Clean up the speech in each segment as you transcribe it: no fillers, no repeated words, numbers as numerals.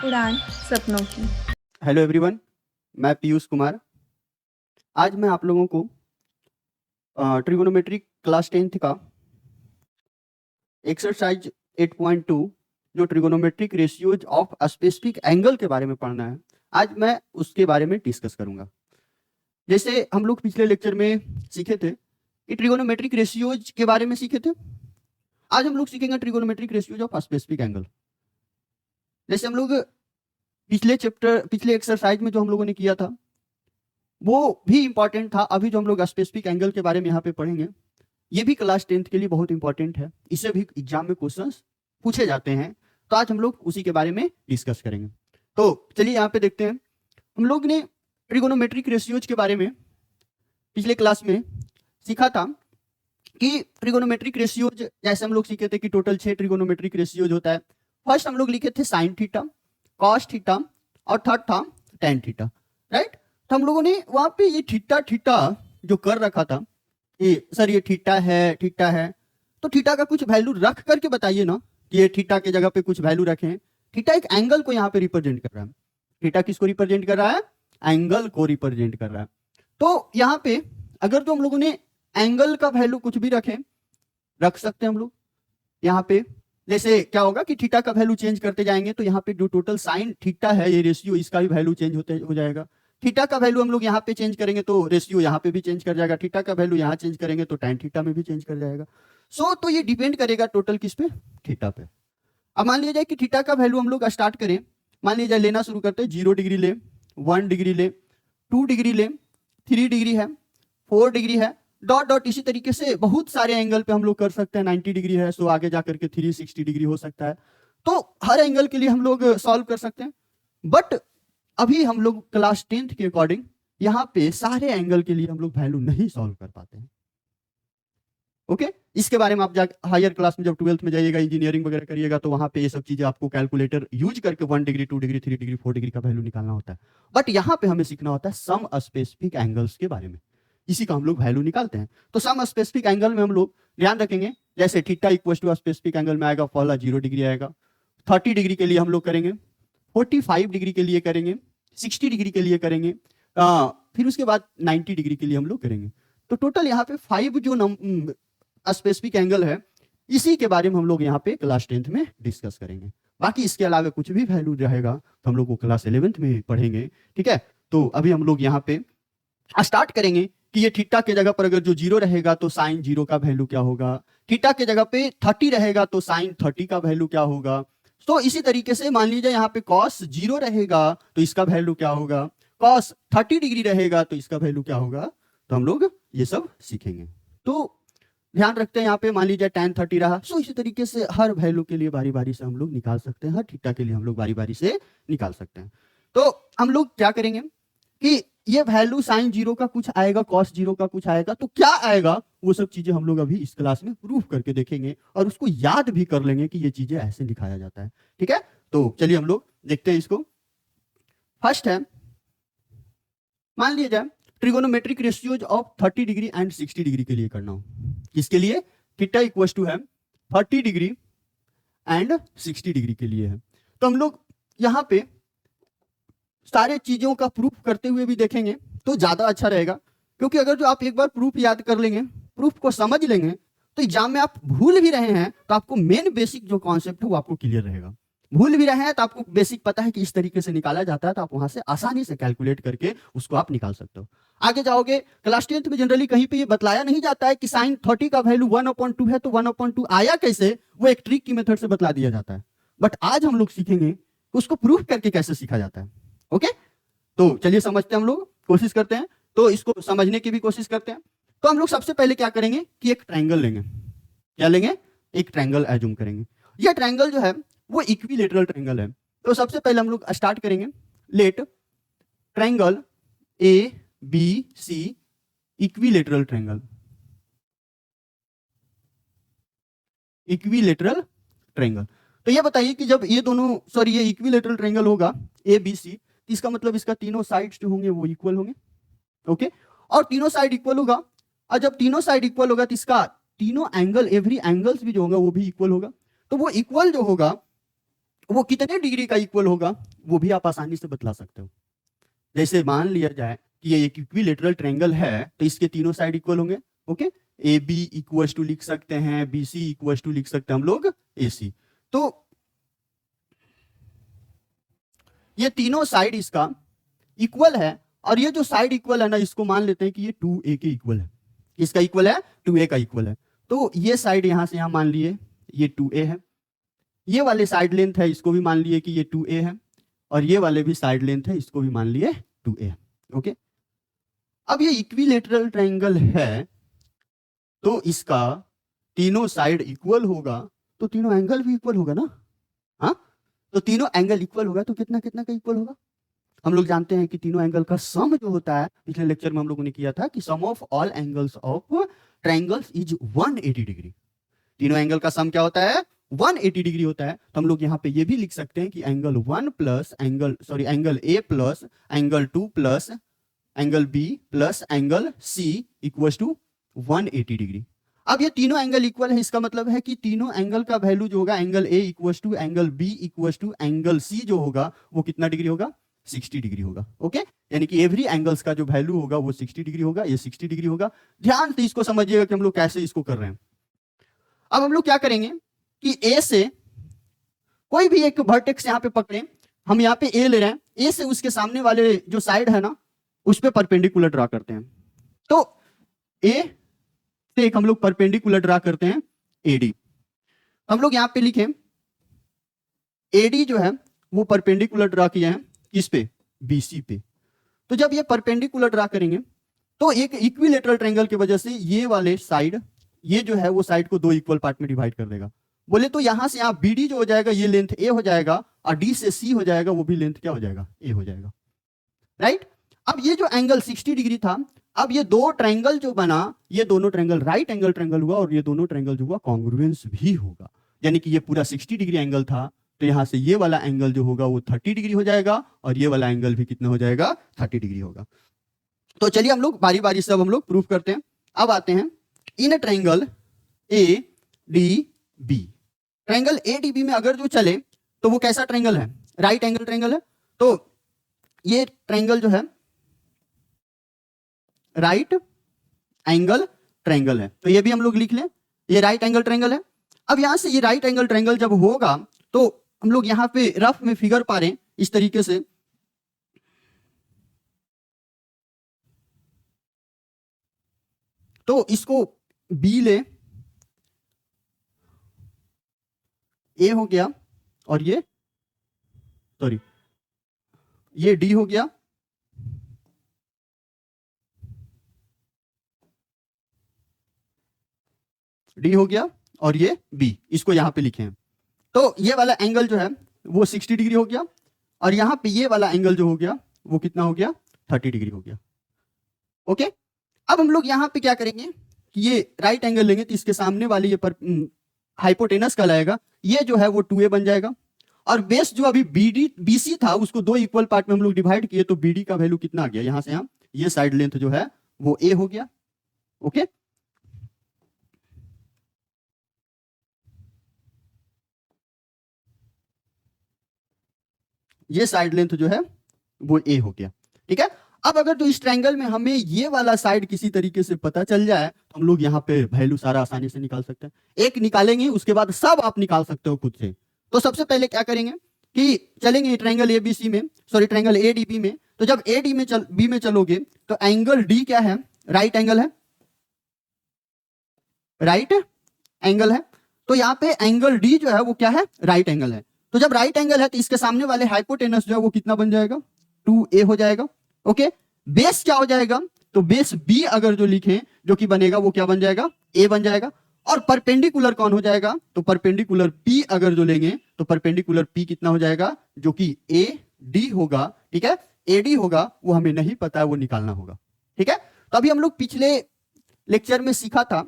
उड़ान सपनों की। हेलो एवरीवन, मैं पीयूष कुमार। आज मैं आप लोगों को ट्रिगोनोमेट्री क्लास 10th का एक्सरसाइज 8.2 जो trigonometric ratios of specific angle के बारे में पढ़ना है, आज मैं उसके बारे में डिस्कस करूंगा। जैसे हम लोग पिछले लेक्चर में सीखे थे कि ट्रिगोनोमेट्रिक रेशियोज के बारे में सीखे थे, आज हम लोग सीखेंगे trigonometric ratios of specific angle. जैसे हम लोग पिछले एक्सरसाइज में जो हम लोगों ने किया था वो भी इंपॉर्टेंट था। अभी जो हम लोग स्पेसिफिक एंगल के बारे में यहाँ पे पढ़ेंगे, ये भी क्लास 10th के लिए बहुत इंपॉर्टेंट है। इससे भी एग्जाम में क्वेश्चंस पूछे जाते हैं, तो आज हम लोग उसी के बारे में डिस्कस करेंगे। तो चलिए यहाँ पे देखते हैं। हम लोग ने ट्रिगोनोमेट्रिक रेशियोज के बारे में पिछले क्लास में सीखा था कि ट्रिगोनोमेट्रिक रेशियोज जैसे हम लोग सीखे थे कि टोटल 6 ट्रिगोनोमेट्रिक रेशियोज होता है। फर्स्ट हम लोग लिखे थे साइन थीटा, कॉस थीटा और थर्ड था टेन थीटा, राइट। तो हम लोगों ने वहां पे ये थीटा जो कर रखा था, ये सर ये थीटा है, तो थीटा का कुछ वैल्यू रख करके बताइए ना कि ये थीटा के जगह पे कुछ वैल्यू रखें। थीटा एक एंगल को यहाँ पे रिप्रेजेंट कर रहा है। थीटा किसको रिप्रेजेंट कर रहा है? एंगल को रिप्रेजेंट कर रहा है। तो यहाँ पे अगर तो हम लोगों ने एंगल का वैल्यू कुछ भी रख सकते हैं हम लोग यहाँ पे। जैसे क्या होगा कि थीटा का वैल्यू चेंज करते जाएंगे तो यहाँ पे जो टोटल साइन थीटा है ये रेशियो, इसका भी वैल्यू चेंज हो जाएगा। थीटा का वैल्यू हम लोग यहाँ पे चेंज करेंगे तो रेशियो यहाँ पे भी चेंज कर जाएगा। थीटा का वैल्यू यहाँ चेंज करेंगे तो tan थीटा में भी चेंज कर जाएगा। तो ये डिपेंड करेगा टोटल किस पे? थीटा पे। अब मान लिया जाए कि थीटा का वैल्यू हम लोग स्टार्ट करें, मान लिया जाए लेना शुरू करते हैं। 0 डिग्री ले, 1 डिग्री ले, 2 डिग्री ले, 3 डिग्री है, 4 डिग्री है, डॉट इसी तरीके से बहुत सारे एंगल पे हम लोग कर सकते हैं। 90 डिग्री है, सो आगे जाकर के 360 डिग्री हो सकता है। तो हर एंगल के लिए हम लोग सॉल्व कर सकते हैं। बट अभी हम लोग क्लास 10th के अकॉर्डिंग यहाँ पे सारे एंगल के लिए हम लोग वैल्यू नहीं सॉल्व कर पाते हैं। ओके, इसके बारे में आप हायर क्लास में जब 12th में जाइएगा, इंजीनियरिंग वगैरह करिएगा, तो वहां पे ये सब चीजें आपको कैलकुलेटर यूज करके 1 डिग्री, 2 डिग्री, 3 डिग्री, 4 डिग्री का वैल्यू निकालना होता है। बट यहाँ पे हमें सीखना होता है सम स्पेसिफिक एंगल्स के बारे में, इसी का हम लोग वैल्यू निकालते हैं। तो सम स्पेसिफिक एंगल में हम लोग ध्यान रखेंगे, जैसे theta equal to specific angle में आएगा पहला 0 डिग्री आएगा, 30 डिग्री के लिए हम लोग करेंगे, 45 डिग्री के लिए करेंगे, 60 डिग्री के लिए करेंगे, फिर उसके बाद 90 डिग्री के लिए हम लोग करेंगे। तो टोटल यहाँ पे 5 जो स्पेसिफिक एंगल है, इसी के बारे में हम लोग यहाँ पे क्लास 10th में डिस्कस करेंगे। बाकी इसके अलावा कुछ भी वैल्यू रहेगा तो हम लोग को क्लास 11th में पढ़ेंगे, ठीक है। तो अभी हम लोग यहाँ पे स्टार्ट करेंगे कि ये थीटा के जगह पर अगर जो 0 रहेगा तो साइन 0 का वैल्यू क्या होगा, थीटा के जगह पे 30 रहेगा तो साइन 30 का वैल्यू क्या होगा। तो इसी तरीके से मान लीजिए यहाँ पे कॉस 0 रहेगा तो इसका वैल्यू क्या होगा, कॉस 30 डिग्री रहेगा तो इसका वैल्यू क्या होगा। तो हम लोग ये सब सीखेंगे। तो ध्यान रखते हैं यहाँ पे मान लीजिए tan 30 रहा, सो इसी तरीके से हर वैल्यू के लिए बारी बारी से हम लोग निकाल सकते हैं, हर थीटा के लिए हम लोग बारी बारी से निकाल सकते हैं। तो हम लोग क्या करेंगे कि ये वैल्यू साइन 0 का कुछ आएगा, कॉस 0 का कुछ आएगा, तो क्या आएगा वो सब चीजें हम लोग अभी इस क्लास में प्रूफ करके देखेंगे और उसको याद भी कर लेंगे कि ये चीजें ऐसे दिखाया जाता है, ठीक है। तो चलिए हम लोग देखते हैं इसको। फर्स्ट है, मान लिया जाए trigonometric ratios of 30 degree and 60 degree के लिए करना हो। इसके लिए थीटा इक्वल टू है 30 डिग्री एंड 60 डिग्री के लिए है। तो हम लोग यहाँ पे सारे चीजों का प्रूफ करते हुए भी देखेंगे तो ज्यादा अच्छा रहेगा, क्योंकि अगर जो आप एक बार प्रूफ याद कर लेंगे, प्रूफ को समझ लेंगे, तो एग्जाम में आप भूल भी रहे हैं तो आपको मेन बेसिक जो कॉन्सेप्ट है वो आपको क्लियर रहेगा। भूल भी रहे हैं तो आपको बेसिक पता है कि इस तरीके से निकाला जाता है, तो आप वहां से आसानी से कैलकुलेट करके उसको आप निकाल सकते हो। आगे जाओगे क्लास 10th में जनरली कहीं पे ये बतलाया नहीं जाता है कि साइन 30 का वैल्यू 1/2 है, तो 1/2 आया कैसे, वो एक ट्रिक की मेथड से बतला दिया जाता है। बट आज हम लोग सीखेंगे उसको प्रूफ करके कैसे सीखा जाता है। ओके, तो चलिए समझते हैं, हम लोग कोशिश करते हैं, तो इसको समझने की भी कोशिश करते हैं। तो हम लोग सबसे पहले क्या करेंगे कि एक ट्रायंगल लेंगे। क्या लेंगे? एक ट्रायंगल एज्यूम करेंगे। यह ट्रायंगल जो है वो इक्विलेटरल ट्रायंगल है। तो सबसे पहले हम लोग स्टार्ट करेंगे, let triangle ABC equilateral triangle, equilateral triangle. तो ये बताइए कि जब ये दोनों ये इक्विलेटरल ट्रायंगल होगा ABC, इसका मतलब इसका तीनों साइड्स जो होंगे वो इक्वल होंगे। ओके, और तीनों साइड इक्वल होगा, और जब तीनों साइड इक्वल होगा तो इसका तीनों एंगल, एवरी एंगल्स भी जो होगा वो भी इक्वल होगा। तो वो इक्वल जो होगा वो कितने डिग्री का इक्वल होगा वो भी आप आसानी से बतला सकते हो। जैसे मान लिया जाए कि ये एक इक्विलेटरल ट्रायंगल है तो इसके तीनों साइड इक्वल होंगे। Okay, A B equal to लिख सकते हैं, बी सी इक्वल टू लिख सकते हैं हम लोग ए सी। तो ये तीनों साइड इसका इक्वल है और ये जो साइड इक्वल है ना इसको मान लेते हैं कि ये 2a के इक्वल है। इसका इक्वल है 2a का इक्वल है। तो ये साइड यहां से यहां मान लिए ये 2a है, ये वाले साइड लेंथ है इसको भी मान लिए कि ये 2a है और ये वाले भी साइड लेंथ है इसको भी मान लिए 2a है। ओके, अब ये इक्विलेटरल ट्रायंगल है तो इसका तीनों साइड इक्वल होगा तो तीनों एंगल भी इक्वल होगा ना। हाँ, तो तीनों एंगल इक्वल होगा तो कितना कितना का इक्वल होगा। हम लोग जानते हैं कि तीनों एंगल का सम जो होता है, पिछले लेक्चर में हम लोगों ने किया था कि sum of all angles of triangles is 180 degree. तीनों एंगल का सम क्या होता है 180 डिग्री होता है। तो हम लोग यहाँ पे ये भी लिख सकते हैं कि angle 1 plus angle A plus angle 2 plus angle B plus angle C equal to 180 degree. अब ये तीनों एंगल इक्वल है, इसका मतलब है कि तीनों एंगल का वैल्यू जो होगा angle A equal to angle B equal to angle C जो होगा वो कितना डिग्री होगा 60 डिग्री होगा। ओके, यानी कि एवरी एंगल्स का जो वैल्यू होगा वो 60 डिग्री होगा, ये 60 डिग्री होगा। ध्यान से इसको समझिएगा कि हम लोग कैसे इसको कर रहे हैं। अब हम लोग क्या करेंगे कि ए से कोई भी एक वर्टेक्स यहाँ पे पकड़े, हम यहाँ पे ए ले रहे हैं, ए से उसके सामने वाले जो साइड है ना उस पे परपेंडिकुलर ड्रा करते हैं। तो ए से एक हम लोग परपेंडिकुलर ड्रा करते हैं एडी। हम लोग यहाँ पे लिखें एडी जो है वो परपेंडिकुलर ड्रा किया है किस पे बीसी पे। तो जब ये परपेंडिकुलर ड्रा करेंगे तो एक इक्विलेटरल ट्रायंगल की वजह से ये वाले साइड ये जो है वो साइड को दो इक्वल पार्ट में डिवाइड कर देगा। बोले तो यहां से यहां बीडी जो हो जाएगा ये लेंथ ए हो जाएगा और डी से सी हो जाएगा वो भी लेंथ क्या हो जाएगा ए हो जाएगा। राइट, अब ये जो एंगल 60 डिग्री था, अब ये दो ट्रायंगल जो बना ये दोनों ट्रायंगल राइट एंगल ट्रायंगल हुआ और ये दोनों ट्रायंगल जो हुआ कॉन्ग्रुएंस भी होगा। यानी कि ये पूरा 60 डिग्री एंगल था तो यहां से ये वाला एंगल जो होगा वो 30 डिग्री हो जाएगा और ये वाला एंगल भी कितना हो जाएगा 30 डिग्री होगा। तो चलिए हम लोग बारी बारी से अब हम लोग प्रूफ करते हैं। अब आते हैं इन triangle A D B. Triangle A D B में अगर जो चले तो वो कैसा ट्रायंगल है राइट एंगल ट्रायंगल है। तो ये ट्रायंगल जो है राइट एंगल ट्रायंगल है, तो ये भी हम लोग लिख लें ये राइट एंगल ट्रायंगल है। अब यहां से ये राइट एंगल ट्रायंगल जब होगा तो हम लोग यहां पे रफ में फिगर पा रहे हैं इस तरीके से। तो इसको बी ले, ए हो गया और ये डी हो गया, डी हो गया और ये बी, इसको यहां पे लिखे हैं। तो ये वाला एंगल जो है वो 60 डिग्री हो गया और यहां पे ये वाला एंगल जो हो गया वो कितना हो गया 30 डिग्री हो गया। ओके, अब हम लोग यहां पे क्या करेंगे कि ये राइट एंगल लेंगे तो इसके सामने वाली ये पर हाइपोटेनस कहलाएगा, ये जो है वो 2a बन जाएगा और बेस जो अभी बीसी था उसको दो इक्वल पार्ट में हम लोग डिवाइड किए तो बीडी का वैल्यू कितना आ गया यहां से यहां ये साइड लेंथ जो है वो a हो गया। ओके, ये साइड लेंथ जो है वो a हो गया। ठीक है, अब अगर तो इस ट्रायंगल में हमें ये वाला साइड किसी तरीके से पता चल जाए तो हम लोग यहाँ पे वैल्यू सारा आसानी से निकाल सकते हैं। एक निकालेंगे उसके बाद सब आप निकाल सकते हो खुद से। तो सबसे पहले क्या करेंगे कि चलेंगे ट्रायंगल एबीसी में, सॉरी ट्रायंगल एडीबी में। तो जब एडी में बी में चलोगे तो एंगल डी क्या है राइट एंगल है, राइट एंगल है। तो यहाँ पे एंगल डी जो है वो क्या है राइट एंगल है। तो जब राइट एंगल है तो इसके सामने वाले हाइपोटेनस जो है वो कितना बन जाएगा 2a हो जाएगा। ओके, बेस क्या हो जाएगा तो बेस b अगर जो लिखें जो कि बनेगा वो क्या बन जाएगा a बन जाएगा। और परपेंडिकुलर कौन हो जाएगा तो परपेंडिकुलर p अगर जो लेंगे तो परपेंडिकुलर p कितना हो जाएगा जो कि AD होगा। ठीक है, AD होगा वो हमें नहीं पता है, वो निकालना होगा। ठीक है, तो अभी हम लोग पिछले लेक्चर में सीखा था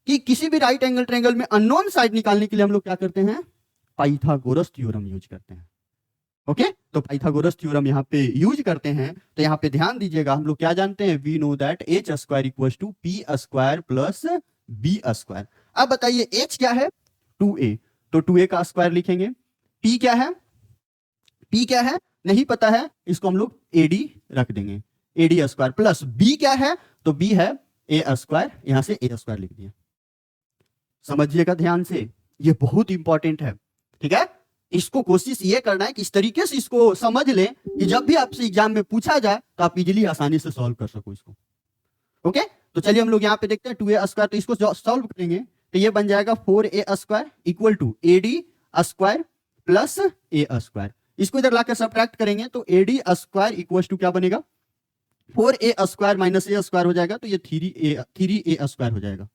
कि किसी भी राइट एंगल ट्रायंगल में अननोन साइड निकालने के लिए हम लोग क्या करते हैं पाइथागोरस थ्योरम यूज करते हैं। ओके, तो पाइथागोरस थ्योरम यहाँ पे यूज करते हैं। तो यहाँ पे ध्यान दीजिएगा हम लोग क्या जानते हैं we know that h square equal to p square plus b square. अब बताइए h क्या है 2a, तो 2a का स्क्वायर लिखेंगे, p क्या है P क्या है नहीं पता है, इसको हम लोग AD रख देंगे, AD स्क्वायर प्लस B क्या है, तो B है A स्क्वायर, यहां से A स्क्वायर लिख दिया। समझिएगा ध्यान से, ये बहुत इंपॉर्टेंट है, ठीक है। इसको कोशिश ये करना है कि इस तरीके से इसको समझ लें कि जब भी आपसे एग्जाम में पूछा जाए तो आप इजीली आसानी से सॉल्व कर सको इसको। ओके, तो चलिए हम लोग यहाँ पे देखते हैं 2A स्क्वायर, तो इसको सॉल्व करेंगे तो ये बन जाएगा 4A square equal to AD square plus A square. इसको इधर लाकर सब्ट्रैक्ट करेंगे तो AD स्क्वायर इक्वल टू क्या बनेगा, 4A square minus A square हो जाएगा, तो ये 3A स्क्वायर हो जाएगा,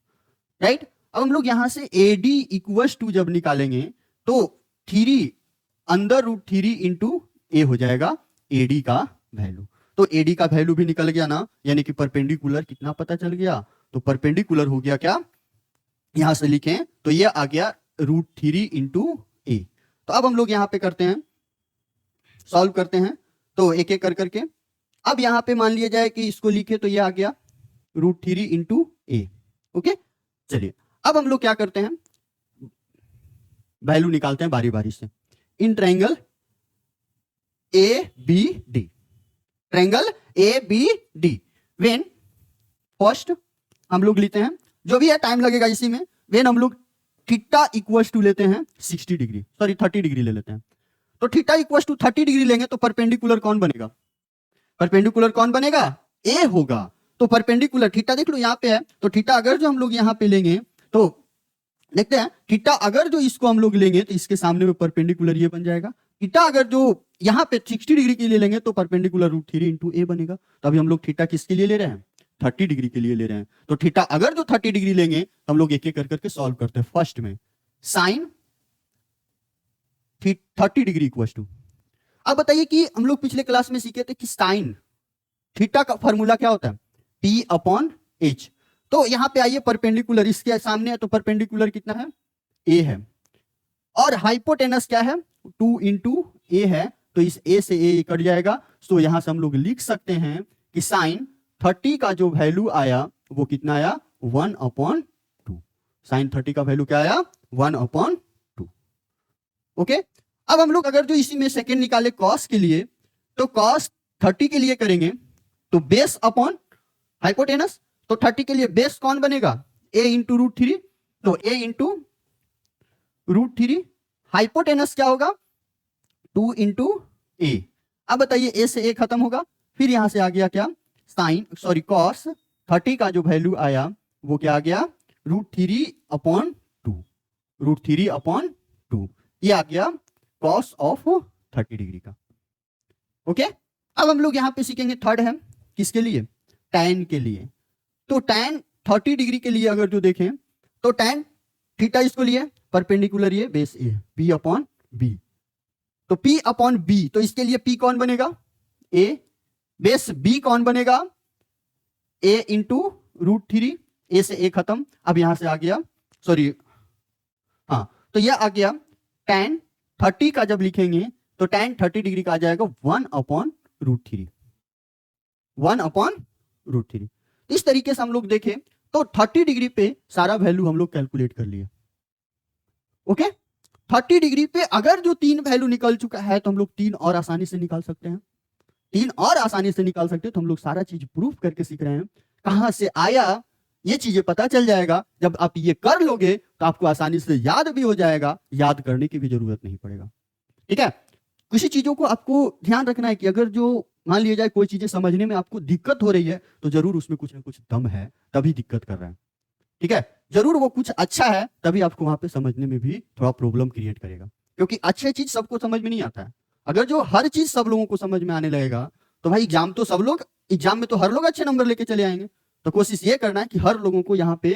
राइट। अब हम लोग यहां से AD इक्वल टू जब निकालेंगे तो 3 अंदर रूट 3 इंटू A हो जाएगा AD का वैल्यू। तो AD का वैल्यू भी निकल गया ना, यानी कि परपेंडिकुलर कितना पता चल गया, तो परपेंडिकुलर हो गया क्या, यहां से लिखें तो ये आ गया रूट 3 इंटू A। तो अब हम लोग यहां पे करते हैं, सॉल्व करते हैं, तो एक एक कर करके अब यहां पे मान लिया जाए कि इसको लिखे तो ये आ गया रूट 3 इंटू A। ओके, चलिए अब हम लोग क्या करते हैं, वैल्यू निकालते हैं बारी बारी से in triangle ABD, triangle ABD when first हम लोग लेते हैं, जो भी है टाइम लगेगा इसी में, व्हेन हम लोग थीटा इक्वल्स टू लेते हैं 60 डिग्री, सॉरी 30 डिग्री ले लेते हैं, तो थीटा इक्वल्स टू 30 डिग्री लेंगे तो परपेंडिकुलर कौन बनेगा, परपेंडिकुलर कौन बनेगा, A होगा। तो परपेंडिकुलर थीटा देख लो यहाँ पे है, तो थीटा अगर जो हम लोग यहाँ पे लेंगे तो देखते हैं, थीटा अगर जो इसको हम लोग लेंगे तो इसके सामने में परपेंडिकुलर ये बन जाएगा, थीटा अगर जो यहाँ पे 60 डिग्री के लिए लेंगे तो परपेंडिकुलर रूट 3 इंटू A बनेगा। तो अभी हम लोग थीटा किसके लिए ले रहे हैं, 30 डिग्री के लिए ले रहे हैं, तो थीटा अगर जो 30 डिग्री लेंगे तो हम लोग एक एक कर करके सॉल्व करते हैं। फर्स्ट में साइन 30 डिग्री इक्वल टू, अब बताइए कि हम लोग पिछले क्लास में सीखे थे कि साइन थीटा का फॉर्मूला क्या होता है, P अपॉन H। तो यहां पे आइए परपेंडिकुलर इसके सामने है, तो परपेंडिकुलर कितना है, A है, और हाइपोटेनस क्या है 2 इंटू A है, तो इस A से A कट जाएगा। तो यहां से हम लोग लिख सकते हैं कि साइन 30 का जो वैल्यू आया वो कितना आया 1/2, साइन 30 का वैल्यू क्या आया 1/2। ओके, अब हम लोग अगर जो इसी में सेकेंड निकाले कॉस के लिए, तो कॉस 30 के लिए करेंगे तो बेस अपॉन हाइपोटेनस, तो 30 के लिए बेस कौन बनेगा A इंटू रूट 3, तो A इंटू रूट 3, हाइपोटेनस क्या होगा 2 इंटू A। अब बताइए A से A खत्म होगा, फिर यहां से आ गया क्या साइन, सॉरी कॉस 30 का जो वैल्यू आया वो क्या आ गया रूट 3/2, रूट 3/2, ये आ गया कॉस ऑफ 30 डिग्री का। ओके, अब हम लोग यहां पे सीखेंगे थर्ड है किसके लिए, टैन के लिए। तो टैन 30 डिग्री के लिए अगर जो देखें तो टैन थीटा इसको लिए परपेंडिकुलर ये base A, P upon B, तो P अपॉन B, तो इसके लिए P कौन बनेगा A, बेस B कौन बनेगा A इंटू रूट 3, A से A खत्म, अब यहां से आ गया सॉरी हाँ, तो यह आ गया टैन 30 का जब लिखेंगे तो टैन 30 डिग्री का आ जाएगा 1/√3, 1/√3। इस तरीके से हम लोग देखें तो 30 डिग्री पे सारा वैल्यू हम लोग कैलकुलेट कर लिए। ओके, 30 डिग्री पे अगर जो 3 वैल्यू निकल चुका है तो हम लोग 3 और आसानी से निकाल सकते हैं, 3 और आसानी से निकाल सकते हैं। तो हम लोग सारा चीज प्रूफ करके सीख रहे हैं, कहां से आया ये चीजें पता चल जाएगा। जब आप ये कर लोगे तो आपको आसानी से याद भी हो जाएगा, याद करने की भी जरूरत नहीं पड़ेगा। ठीक है, किसी चीजों को आपको ध्यान रखना है कि अगर जो मान लिया जाए कोई चीजें समझने में आपको दिक्कत हो रही है तो जरूर उसमें कुछ ना कुछ दम है, तभी दिक्कत कर रहा है। ठीक है, जरूर वो कुछ अच्छा है, तभी आपको वहां पे समझने में भी थोड़ा प्रॉब्लम क्रिएट करेगा, क्योंकि अच्छी चीज सबको समझ में नहीं आता है। अगर जो हर चीज सब लोगों को समझ में आने लगेगा तो भाई एग्जाम तो सब लोग, एग्जाम में तो हर लोग अच्छे नंबर लेके चले आएंगे। तो कोशिश ये करना है कि हर लोगों को यहाँ पे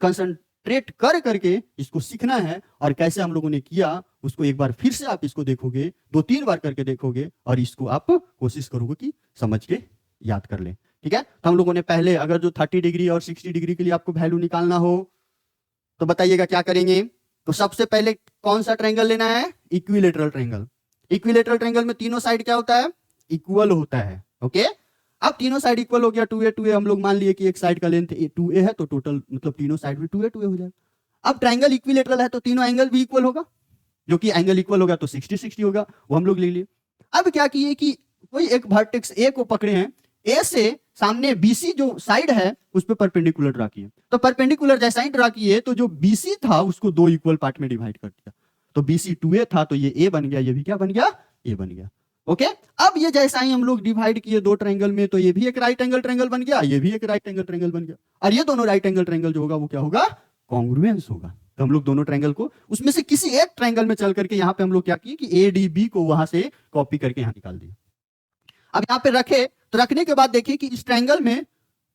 कंसंट्रेट कर करके इसको सीखना है, और कैसे हम लोगों ने किया उसको एक बार फिर से आप इसको देखोगे, 2-3 बार करके देखोगे, और इसको आप कोशिश करोगे कि समझ के याद कर ले। ठीक है, तो हम लोगों ने पहले अगर जो 30 डिग्री और 60 डिग्री के लिए आपको वैल्यू निकालना हो तो बताइएगा क्या करेंगे। तो सबसे पहले कौन सा ट्रायंगल लेना है, इक्विलेटरल ट्रायंगल। इक्विलेटरल ट्रायंगल में तीनों साइड क्या होता है, इक्वल होता है। ओके, अब तीनों साइड इक्वल हो गया, 2a 2a, हम लोग मान लिए कि एक साइड का लेंथ 2a है तो टोटल मतलब तीनों साइड में 2a 2a हो जाएगा। अब ट्रायंगल इक्विलेटरल है तो तीनों एंगल भी इक्वल होगा, जो कि एंगल इक्वल होगा तो 60 60 होगा, वो हम लोग ले लिए। अब क्या किए कि कोई एक वर्टेक्स ए को पकड़े हैं, ए से सामने बीसी जो साइड है उस पर परपेंडिकुलर ड्रा किए। तो परपेंडिकुलर जैसा ही ड्रा किए तो जो बीसी था उसको दो इक्वल पार्ट में डिवाइड कर दिया। तो बीसी 2a था तो ये ए बन गया, ये भी क्या बन गया, ए बन गया। ओके, अब ये जैसा ही हम लोग डिवाइड किए दो ट्रायंगल में तो ये भी एक राइट एंगल ट्रायंगल बन गया, ये भी एक राइट एंगल ट्रायंगल बन गया। और ये दोनों राइट एंगल ट्रायंगल जो होगा वो क्या होगा, कॉन्ग्रुएंस होगा। तो हम लोग दोनों ट्रायंगल को उसमें से किसी एक ट्रायंगल में चल करके यहाँ पे हम लोग क्या किए कि ए डी बी को वहां से कॉपी करके यहाँ निकाल दिया। अब यहाँ पे रखे तो रखने के बाद देखिए कि इस ट्रायंगल में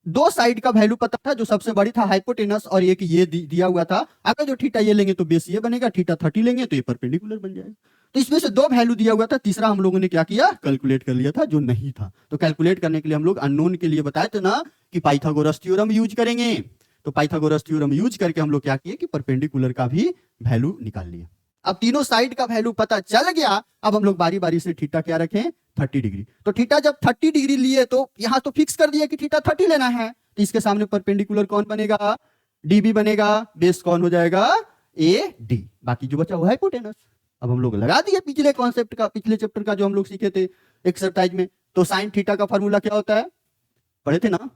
दो साइड का वैल्यू पता था, जो सबसे बड़ी था हाइपोटेनस और एक ये दिया हुआ था। अगर जो थीटा ये लेंगे तो बेस ये बनेगा, थीटा 30 लेंगे तो ये परपेंडिकुलर बन जाएगा। तो इसमें से दो वैल्यू दिया हुआ था, तीसरा हम लोगों ने क्या किया, कैलकुलेट कर लिया था जो नहीं था। तो कैलकुलेट करने के लिए हम लोग अननोन के लिए बताए थे ना कि पाइथागोरस थ्योरम यूज करेंगे। तो पाइथागोरस थ्योरम यूज करके हम लोग क्या किए कि परपेंडिकुलर का भी वैल्यू निकाल लिया। अब तीनों साइड का वैल्यू पता चल गया। अब हम लोग बारी बारी से थीटा क्या रखें, 30 डिग्री। तो थीटा जब 30 डिग्री लिए तो यहां तो फिक्स कर दिया कि थीटा 30 लेना है। तो इसके सामने परपेंडिकुलर कौन बनेगा, डीबी बनेगा, बेस कौन हो जाएगा, ए डी। बाकी जो बचा वो है हाइपोटेनस। अब हम लोग लगा दिए पिछले कॉन्सेप्ट का, पिछले चैप्टर का जो हम लोग सीखे थे एक्सरसाइज में। तो साइन थीटा का फॉर्मूला क्या होता है, पढ़े थे ना,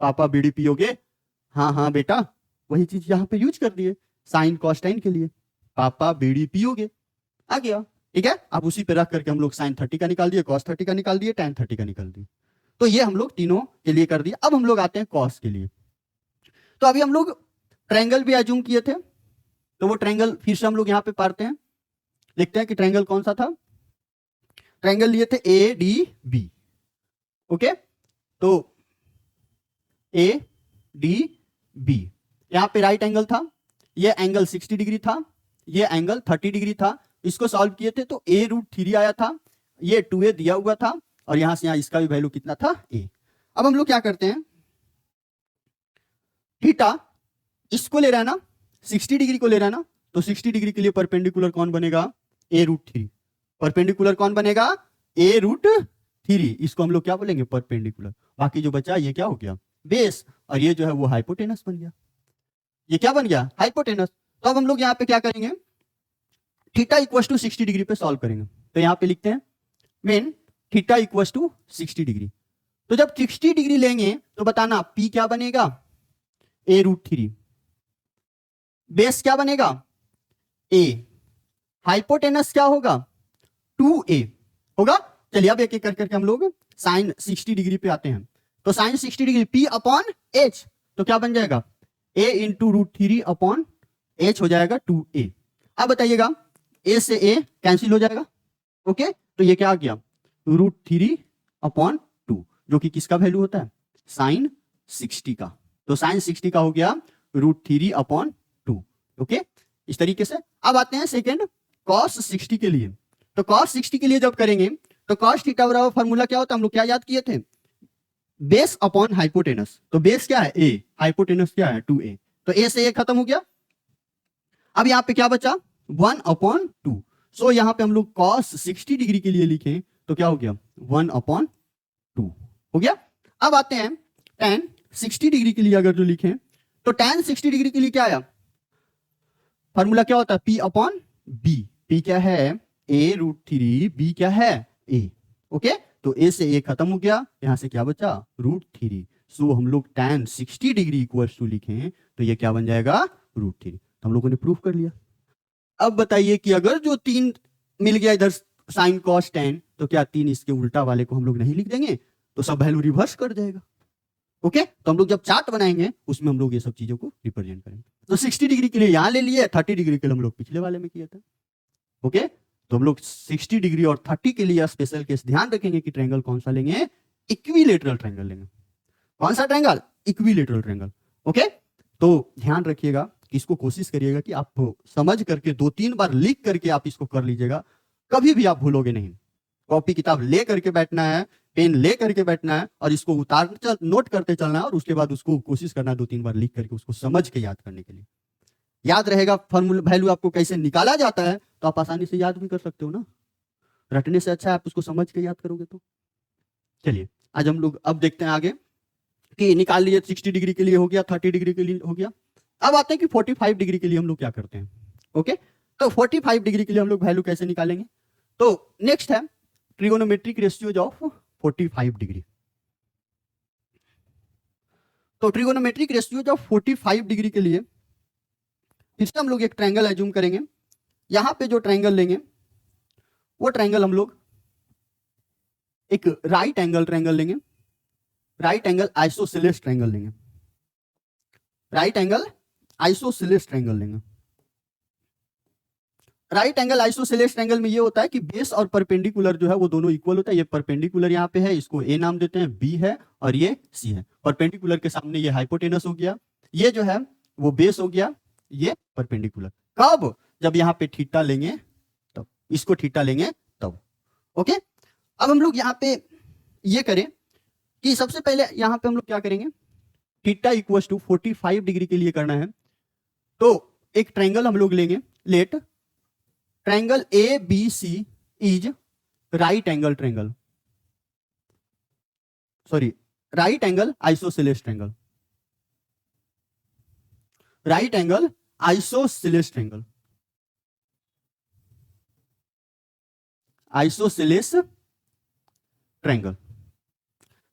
पापा बीड़ी पियोगे, हाँ हाँ बेटा, वही चीज यहाँ पे यूज कर दिए साइन कॉस्टाइन के लिए, पापा बीड़ी पियोगे, आ गया। ठीक है, अब उसी पे रख करके हम लोग साइन 30 का निकाल दिए, कॉस 30 का निकाल दिए, tan 30 का निकाल दिए। तो ये हम लोग तीनों के लिए कर दिए। अब हम लोग आते हैं कॉस के लिए। तो अभी हम लोग ट्रायंगल भी अज्यूम किए थे, तो वो ट्रायंगल फिर से हम लोग यहाँ पे पढ़ते हैं, देखते हैं कि ट्रायंगल कौन सा था। ट्रायंगल लिए थे ए डी बी। ओके, तो ए डी बी, यहाँ पे राइट एंगल था, ये एंगल 60 डिग्री था, ये एंगल 30 डिग्री था। इसको सॉल्व किए थे तो a√3 आया था, ये 2a दिया हुआ था, और यहां से यहां इसका भी वैल्यू कितना था, a। अब हम लोग क्या करते हैं, थीटा इसको ले रहा है ना, 60 डिग्री को ले रहा है ना, तो 60 डिग्री के लिए परपेंडिकुलर कौन बनेगा, a√3। परपेंडिकुलर कौन बनेगा, a√3। इसको हम लोग क्या बोलेंगे, परपेंडिकुलर। बाकी जो बचा ये क्या हो गया, बेस, और ये जो है वो हाइपोटेनस बन गया। ये क्या बन गया, हाइपोटेनस। तो अब हम लोग यहाँ पे क्या करेंगे, थीटा इक्वल टू 60 डिग्री पे सॉल्व करेंगे। तो यहाँ पे लिखते हैं when theta equal to 60 degree. तो जब 60 डिग्री लेंगे तो बताना P क्या बनेगा, a√3, बेस क्या बनेगा, a, हाइपोटेनस क्या होगा, 2a होगा। चलिए अब एक एक करके हम लोग साइन 60 डिग्री पे आते हैं। तो sine 60 degree P upon H, तो क्या बन जाएगा, a इंटू √3 अपॉन H हो जाएगा 2a। अब बताइएगा a से a कैंसिल हो जाएगा। ओके, तो ये क्या आ गया, √3 अपॉन 2, जो कि किसका वैल्यू होता है, साइन 60 का। तो साइन 60 का हो गया √3 अपॉन 2। ओके, इस तरीके से। अब आते हैं सेकेंड कॉस 60 के लिए। तो कॉस 60 के लिए जब करेंगे तो कॉस थीटा बराबर फॉर्मूला क्या होता है, हम लोग क्या याद किए थे, बेस अपॉन हाइपोटेनस। तो बेस क्या है a, हाइपोटेनस क्या है 2a। तो a से a खत्म हो गया। अब यहाँ पे क्या बचा, 1 अपॉन 2। सो यहाँ पे हम लोग कॉस 60 डिग्री के लिए लिखें तो क्या हो गया, 1 अपॉन 2 हो गया। अब आते हैं tan 60 डिग्री के लिए अगर जो लिखें तो tan 60 डिग्री के लिए क्या आया, फॉर्मूला क्या होता है, P अपॉन B। P क्या है, a√3, B क्या है, a। ओके, तो a से a खत्म हो गया, यहां से क्या बचा, √3। सो हम लोग tan 60 डिग्री इक्वल टू लिखें तो ये क्या बन जाएगा, √3। तो हम लोगों ने प्रूफ कर लिया। अब बताइए कि अगर जो 3 मिल गया इधर साइन कॉस tan, तो क्या 3 इसके उल्टा वाले को हम लोग नहीं लिख देंगे, तो सब वैल्यू रिवर्स कर जाएगा। ओके, तो हम लोग जब चार्ट बनाएंगे उसमें हम लोग ये सब चीजों को रिप्रेजेंट करेंगे। तो 60 डिग्री के लिए यहां ले लिए, 30 डिग्री के लिए हम लोग पिछले वाले में किया था। ओके, तो हम लोग 60 डिग्री और 30 के लिए स्पेशल केस ध्यान रखेंगे कि ट्रायंगल कौन सा लेंगे, इक्विलेटरल ट्रायंगल लेंगे। कौन सा ट्रायंगल, इक्विलेटरल ट्रायंगल। ओके, तो ध्यान रखिएगा कि इसको कोशिश करिएगा कि आप समझ करके 2-3 बार लिख करके आप इसको कर लीजिएगा, कभी भी आप भूलोगे नहीं। कॉपी किताब ले करके बैठना है, पेन ले करके बैठना है, और इसको उतार नोट करते चलना है, और उसके बाद उसको कोशिश करना है 2-3 बार लिख करके उसको समझ के याद करने के लिए। याद रहेगा फॉर्मूला वैल्यू आपको कैसे निकाला जाता है, तो आप आसानी से याद भी कर सकते हो ना। रटने से अच्छा है आप उसको समझ के याद करोगे तो। चलिए आज हम लोग अब देखते हैं आगे कि निकाल लिए 60 डिग्री के लिए हो गया, 30 डिग्री के लिए हो गया। अब आते हैं कि 45 डिग्री के लिए हम लोग क्या करते हैं। ओके, तो 45 डिग्री के लिए हम लोग वैल्यू कैसे निकालेंगे। तो नेक्स्ट है ट्रिगोनोमेट्रिक रेशियोज ऑफ 45 डिग्री। तो ट्रिगोनोमेट्रिक रेशियोज ऑफ 45 डिग्री के लिए फिर से हम लोग एक ट्रायंगल एज्यूम करेंगे। यहां पे जो ट्रायंगल लेंगे वो ट्रायंगल हम लोग एक राइट एंगल ट्रायंगल लेंगे, राइट एंगल आइसोसेलेस ट्रायंगल लेंगे, राइट एंगल आइसोसेलेस ट्रायंगल लेंगे। राइट एंगल आइसोसेलेस ट्रायंगल में ये होता है कि बेस और परपेंडिकुलर जो है वो दोनों इक्वल होता है। ये परपेंडिकुलर यहाँ पे है, इसको ए नाम देते हैं, बी है और ये सी है। परपेंडिकुलर के सामने ये हाइपोटेनस हो गया, ये जो है वो बेस हो गया, ये परपेंडिकुलर। कब? जब यहाँ पे थीटा लेंगे तब, इसको थीटा लेंगे तब। ओके, अब हम लोग यहाँ पे ये करें कि सबसे पहले यहाँ पे हम लोग क्या करेंगे, थीटा इक्वल टू 45 डिग्री के लिए करना है तो एक ट्रायंगल हम लोग लेंगे। Let triangle A B C is right angle triangle, sorry right angle isosceles triangle, right angle isosceles triangle, isosceles triangle,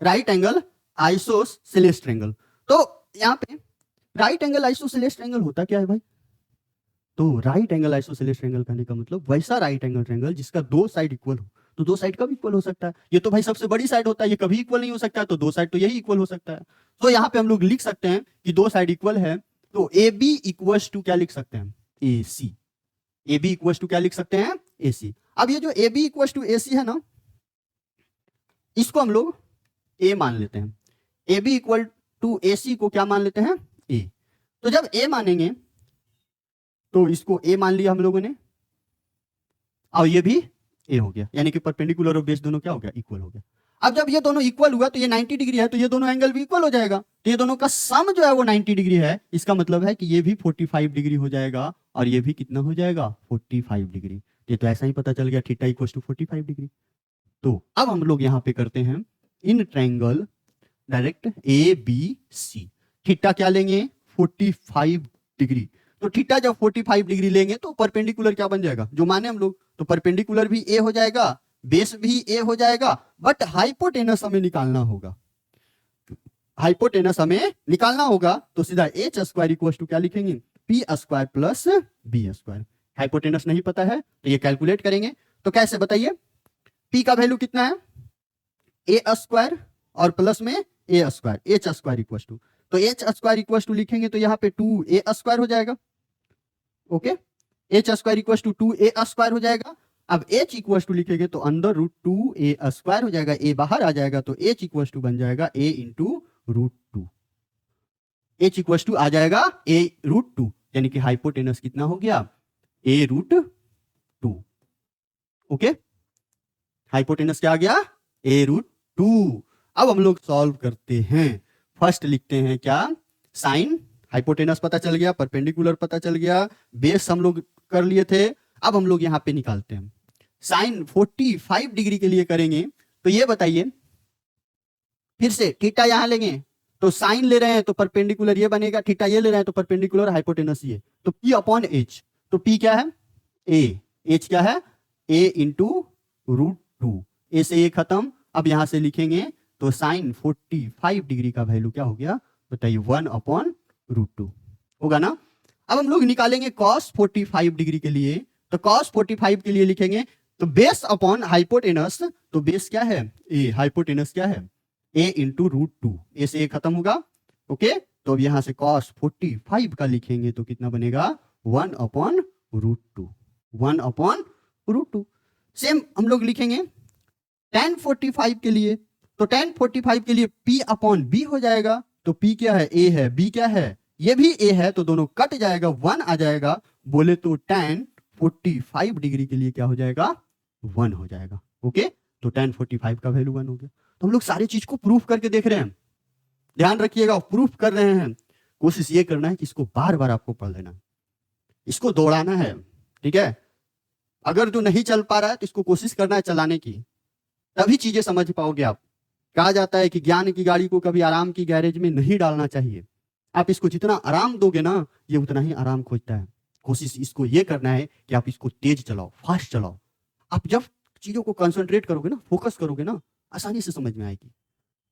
right angle isosceles triangle. तो यहां पे राइट एंगल आइसोसेलेस ट्रायंगल होता क्या है भाई? तो राइट एंगल आइसोसेलेस ट्रायंगल कहने का मतलब वैसा राइट एंगल ट्रायंगल जिसका दो साइड इक्वल हो। तो दो साइड कब इक्वल हो सकता है? ये तो भाई सबसे बड़ी साइड होता है, ये कभी इक्वल नहीं हो सकता, तो दो साइड तो यही इक्वल हो सकता है। तो यहाँ पे हम लोग लिख सकते हैं कि दो साइड इक्वल है, तो ए बी इक्वल टू क्या लिख सकते हैं? ए सी। ए बी इक्वल टू क्या लिख सकते हैं? ए सी। अब ये जो ए बी इक्वल टू ए सी है ना, इसको हम लोग ए मान लेते हैं। ए बी इक्वल टू ए सी को क्या मान लेते हैं? ए। तो जब ए मानेंगे तो इसको ए मान लिया हम लोगों ने, और ये भी ए हो गया, यानी कि परपेंडिकुलर और बेस दोनों क्या हो गया? इक्वल हो गया। अब जब ये दोनों इक्वल हुआ तो ये 90 डिग्री है, तो ये दोनों एंगल भी इक्वल हो जाएगा, तो ये दोनों का सम जो है वो 90 डिग्री है। इसका मतलब है कि ये भी 45 डिग्री हो जाएगा और ये भी कितना हो जाएगा? 45 डिग्री। ये तो ऐसा ही पता चल गया, थीटा इक्वल टू 45 डिग्री। तो अब हम लोग यहाँ पे करते हैं इन triangle direct A B C, theta क्या लेंगे? 45 डिग्री। तो थीटा जब 45 डिग्री लेंगे तो परपेंडिकुलर क्या बन जाएगा? जो माने हम लोग, तो परपेंडिकुलर भी ए हो जाएगा, बेस भी ए हो जाएगा, बट हाइपोटेनस हमें निकालना होगा। हाइपोटेनस हमें निकालना होगा तो सीधा एच स्क्वायर इक्वल टू क्या लिखेंगे? P square plus B square. Hypotenuse नहीं पता है तो ये कैलकुलेट करेंगे, तो कैसे बताइए? पी का वैल्यू कितना है? ए स्क्वायर और प्लस में A square, H square equal to, तो एच स्क्वायर इक्वल टू लिखेंगे तो यहाँ पे 2 ए स्क्वायर हो जाएगा। Okay, H square equal to 2 A square हो जाएगा। अब एच इक्वल टू लिखेंगे तो अंदर रूट 2 ए स्क्वायर हो जाएगा, ए बाहर आ जाएगा तो एच इक्वल टू बन जाएगा A into root 2। H equal to आ जाएगा ए रूट 2, यानी कि हाइपोटेनस कितना हो गया? ए रूट 2। ओके, हाइपोटेनस क्या आ गया? ए रूट 2। अब हम लोग सॉल्व करते हैं। फर्स्ट लिखते हैं क्या? साइन, हाइपोटेनस पता चल गया, परपेंडिकुलर पता चल गया, बेस हम लोग कर लिए थे। अब हम लोग यहां पे निकालते हैं। साइन 45 डिग्री के लिए करेंगे तो ये बताइए, फिर से थीटा यहां लेंगे तो साइन ले रहे हैं तो परपेंडिकुलर ये बनेगा, थीटा ये ले रहे हैं तो परपेंडिकुलर हाइपोटेनस ये, तो पी अपॉन एच। तो पी क्या है? ए। एच क्या है? ए इंटू रूट 2। ए से ए खत्म। अब यहां से लिखेंगे तो साइन 45 डिग्री का वैल्यू क्या हो गया? बताइए, 1 अपॉन रूट 2 होगा ना। अब हम लोग निकालेंगे कॉस 45 डिग्री के लिए, तो कॉस 45 के लिए लिखेंगे तो बेस अपॉन हाइपोटेनस, तो बेस क्या है? ए, हाइपोटेनस क्या है? ए इंटू रूट 2। ए से ए खत्म होगा। ओके, तो अब यहां से कॉस 45 का लिखेंगे तो कितना बनेगा? 1 upon root 2, 1 upon root 2। Same हम लोग लिखेंगे tan 45 के लिए, तो tan 45 के लिए P अपॉन बी हो जाएगा। तो P क्या है? A है, B क्या है? ये भी A है, तो दोनों कट जाएगा, 1 आ जाएगा। बोले तो tan 45 डिग्री के लिए क्या हो जाएगा? 1 हो जाएगा। ओके, तो tan 45 का वैल्यू 1 हो गया। तो हम लोग सारी चीज को प्रूफ करके देख रहे हैं, ध्यान रखिएगा, प्रूफ कर रहे हैं। कोशिश ये करना है कि इसको बार बार आपको पढ़ लेना, इसको दौड़ाना है, ठीक है। अगर जो नहीं चल पा रहा है तो इसको कोशिश करना है चलाने की, तभी चीजें समझ पाओगे आप। कहा जाता है कि ज्ञान की गाड़ी को कभी आराम की गैरेज में नहीं डालना चाहिए। आप इसको जितना आराम दोगे ना, ये उतना ही आराम खोजता है। कोशिश इसको ये करना है कि आप इसको तेज चलाओ, फास्ट चलाओ। आप जब चीजों को कंसंट्रेट करोगे ना, फोकस करोगे ना, आसानी से समझ में आएगी।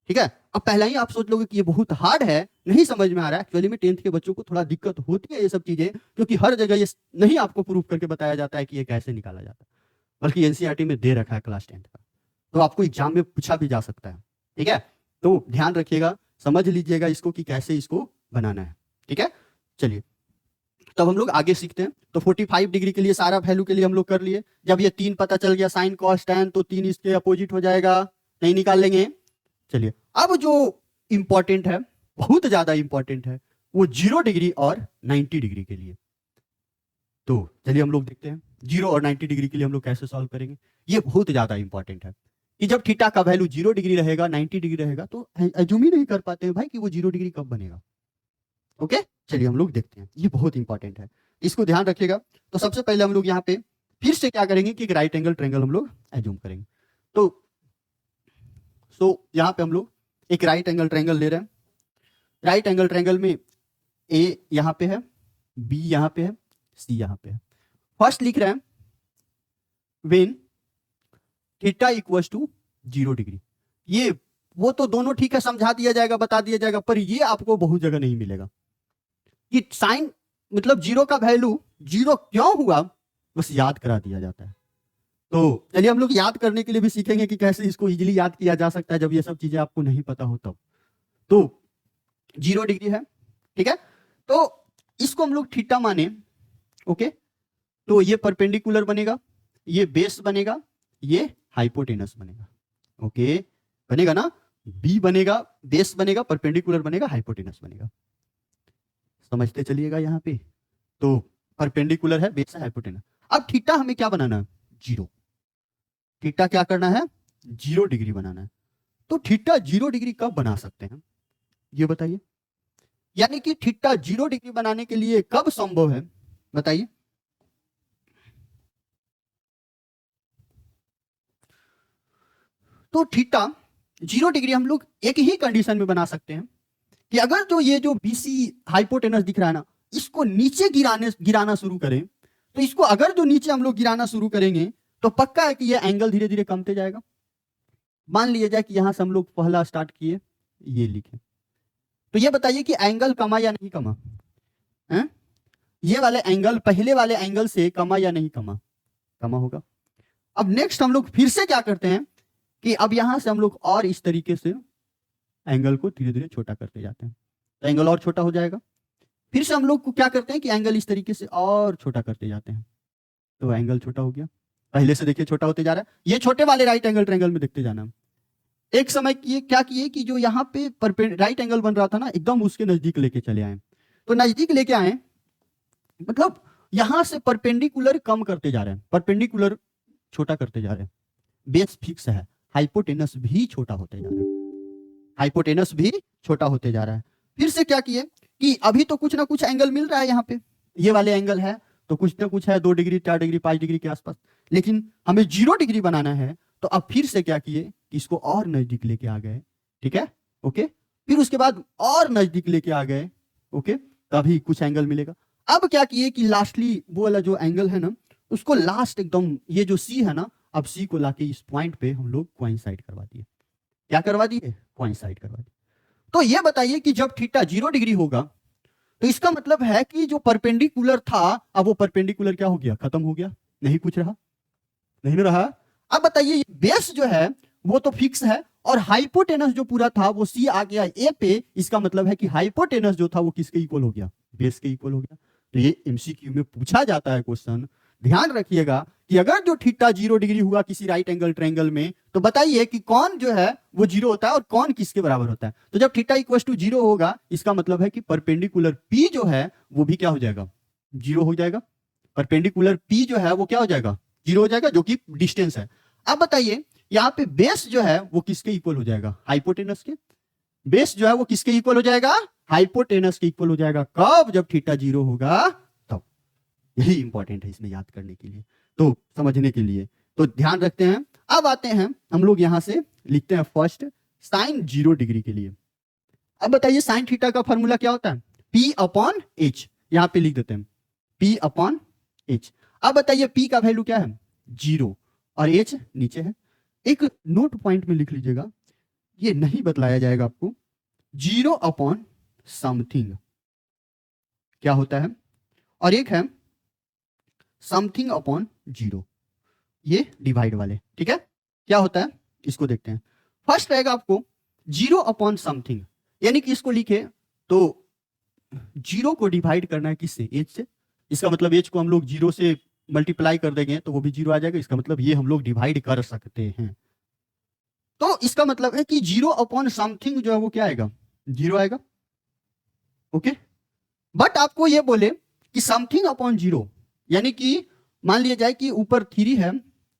ठीक है, अब पहला ही आप सोच लोगे कि ये बहुत हार्ड है, नहीं समझ में आ रहा है। एक्चुअली में 10th के बच्चों को थोड़ा दिक्कत होती है ये सब चीजें, क्योंकि हर जगह ये नहीं आपको प्रूफ करके बताया जाता है कि ये कैसे निकाला जाता है, बल्कि एनसीईआरटी में दे रखा है क्लास 10th का, तो आपको एग्जाम में पूछा भी जा सकता है। ठीक है, तो ध्यान रखिएगा, समझ लीजिएगा इसको कि कैसे इसको बनाना है। ठीक है, चलिए तब हम लोग आगे सीखते हैं। तो 45 डिग्री के लिए सारा वैल्यू के लिए हम लोग कर लिए। जब ये 3 पता चल गया साइन कॉस टैन, तो 3 इसके अपोजिट हो जाएगा, नहीं निकाल लेंगे। चलिए अब जो इंपॉर्टेंट है, बहुत ज्यादा इंपॉर्टेंट है, वो 0 डिग्री और 90 डिग्री के लिए। तो चलिए हम लोग देखते हैं 0 और 90 डिग्री के लिए हम लोग कैसे सॉल्व करेंगे। ये बहुत ज्यादा इंपॉर्टेंट है कि जब थीटा का वैल्यू 0 डिग्री रहेगा, 90 डिग्री रहेगा, तो एज्यूम ही नहीं कर पाते हैं भाई कि वो 0 डिग्री कब बनेगा। ओके, चलिए हम लोग देखते हैं, ये बहुत इंपॉर्टेंट है, इसको ध्यान रखिएगा। तो सबसे पहले हम लोग यहाँ पे फिर से क्या करेंगे कि एक राइट एंगल ट्रायंगल हम लोग एज्यूम करेंगे। तो यहाँ पे हम लोग एक राइट एंगल ट्रायंगल ले रहे हैं। राइट एंगल ट्रायंगल में ए यहाँ पे है, बी यहाँ पे है, सी यहाँ पे है। फर्स्ट लिख रहे हैं when theta equals to 0 degree. ये वो तो दोनों ठीक है, समझा दिया जाएगा, बता दिया जाएगा, पर ये आपको बहुत जगह नहीं मिलेगा कि साइन मतलब 0 का वैल्यू 0 क्यों हुआ, बस याद करा दिया जाता है। तो चलिए हम लोग याद करने के लिए भी सीखेंगे कि कैसे इसको इजीली याद किया जा सकता है जब ये सब चीजें आपको नहीं पता हो तब। तो 0 डिग्री है, ठीक है, तो इसको हम लोग थीटा माने। ओके, तो ये परपेंडिकुलर बनेगा, ये बेस बनेगा, ये हाइपोटेनस बनेगा। ओके, बनेगा ना, बी बनेगा, बेस बनेगा, परपेंडिकुलर बनेगा, हाइपोटेनस बनेगा। समझते चलिएगा यहाँ पे। तो परपेंडिकुलर है, बेस है, हाइपोटेनस। अब थीटा हमें क्या बनाना है, 0। थीटा क्या करना है, 0 डिग्री बनाना है। तो थीटा 0 डिग्री कब बना सकते हैं, ये बताइए। यानी कि थीटा 0 डिग्री बनाने के लिए कब संभव है, बताइए। तो थीटा 0 डिग्री हम लोग एक ही कंडीशन में बना सकते हैं कि अगर तो ये जो बीसी हाइपोटेनस दिख रहा है ना, इसको नीचे गिराना शुरू करें, तो इसको अगर जो नीचे हम लोग गिराना शुरू करेंगे तो पक्का है कि ये एंगल धीरे धीरे कमते जाएगा। मान लिया जाए कि यहां से हम लोग पहला स्टार्ट किए, ये लिखे, तो ये बताइए कि एंगल कमा या नहीं कमा है? ये वाले एंगल पहले वाले एंगल से कमा या नहीं कमा, कमा होगा। अब नेक्स्ट हम लोग फिर से क्या करते हैं कि अब यहां से हम लोग और इस तरीके से एंगल को धीरे धीरे छोटा करते जाते हैं, तो एंगल और छोटा हो जाएगा। फिर से हम लोग को क्या करते हैं कि एंगल इस तरीके से और छोटा करते जाते हैं, तो एंगल छोटा हो गया। पहले से देखिए छोटा होते जा रहा है। ये छोटे वाले राइट एंगल ट्रायंगल में देखते जाना। एक समय किए क्या किए कि जो यहाँ पे राइट एंगल बन रहा था ना, एकदम उसके नजदीक लेके चले आए। तो नजदीक लेके आए मतलब यहां से परपेंडिकुलर कम करते जा रहे हैं, परपेंडिकुलर छोटा करते जा रहे हैं। बेस फिक्स है, हाइपोटेनस भी छोटा होते जा रहा है, हाइपोटेनस भी छोटा होते जा रहा है। फिर से क्या किए कि अभी तो कुछ ना कुछ एंगल मिल रहा है, यहाँ पे ये वाले एंगल है, तो कुछ ना कुछ है, 2 डिग्री 4 डिग्री 5 डिग्री के आसपास, लेकिन हमें 0 डिग्री बनाना है। तो अब फिर से क्या किए कि इसको और नजदीक लेके आ गए, ठीक है, ओके। फिर उसके बाद और नजदीक लेके आ गए, ओके, तभी कुछ एंगल मिलेगा। अब क्या किए कि लास्टली वो वाला जो एंगल है ना, उसको लास्ट एकदम ये जो सी है ना, अब सी को लाके इस पॉइंट पे हम लोग कोइंसाइड करवा दिए। क्या करवा दिए, कोइंसाइड करवा दिए। तो ये बताइए कि जब थीटा 0 डिग्री होगा तो इसका मतलब है कि जो परपेंडिकुलर था, अब वो परपेंडिकुलर क्या हो गया, खत्म हो गया, नहीं कुछ रहा, नहीं रहा। अब बताइए बेस जो है वो तो फिक्स है, और हाइपोटेनस जो पूरा था वो सी आ गया ए पे। इसका मतलब है कि हाइपोटेनस जो था वो किसके इक्वल हो गया, बेस के इक्वल हो गया। तो ये एमसीक्यू में पूछा जाता है क्वेश्चन, ध्यान रखिएगा कि अगर जो थीटा 0 डिग्री हुआ किसी राइट एंगल ट्रायंगल में, तो बताइए कि कौन जो है वो 0 होता है और कौन किसके बराबर होता है। तो जब थीटा इक्वल टू 0 होगा, इसका मतलब है कि परपेंडिकुलर पी जो है वो भी क्या हो जाएगा, 0 हो जाएगा। परपेंडिकुलर पी जो है वो क्या हो जाएगा, 0 हो जाएगा, जो कि डिस्टेंस है। अब बताइए यहाँ पे बेस जो है वो किसके इक्वल हो जाएगा, हाइपोटेनस के। बेस जो है वो किसके इक्वल हो जाएगा, हाइपोटेनस के इक्वल हो जाएगा। कब, जब थीटा 0 होगा तब। यही इंपॉर्टेंट है इसमें याद करने के लिए, तो समझने के लिए, तो ध्यान रखते हैं। अब आते हैं हम लोग यहां से लिखते हैं फर्स्ट साइन 0 डिग्री के लिए। अब बताइए साइन थीटा का फॉर्मूला क्या होता है, P अपॉन H। यहां पे लिख देते हैं P अपॉन H। अब बताइए P का वैल्यू क्या है, 0, और एच नीचे है। एक नोट पॉइंट में लिख लीजिएगा, ये नहीं बतलाया जाएगा आपको, 0 अपॉन समथिंग क्या होता है, और एक है समथिंग अपॉन 0, ये डिवाइड वाले, ठीक है। क्या होता है इसको देखते हैं। फर्स्ट रहेगा आपको 0 अपॉन समथिंग, यानी कि इसको लिखे तो 0 को डिवाइड करना है किससे, एच से। इसका मतलब एच को हम लोग 0 से मल्टीप्लाई कर देंगे तो वो भी 0 आ जाएगा। इसका मतलब ये हम लोग डिवाइड कर सकते हैं। तो इसका मतलब है कि 0 अपॉन समथिंग जो है वो क्या आएगा, 0 आएगा। ओके, बट आपको ये बोले कि समथिंग अपॉन 0, यानी कि मान लिया जाए कि ऊपर 3 है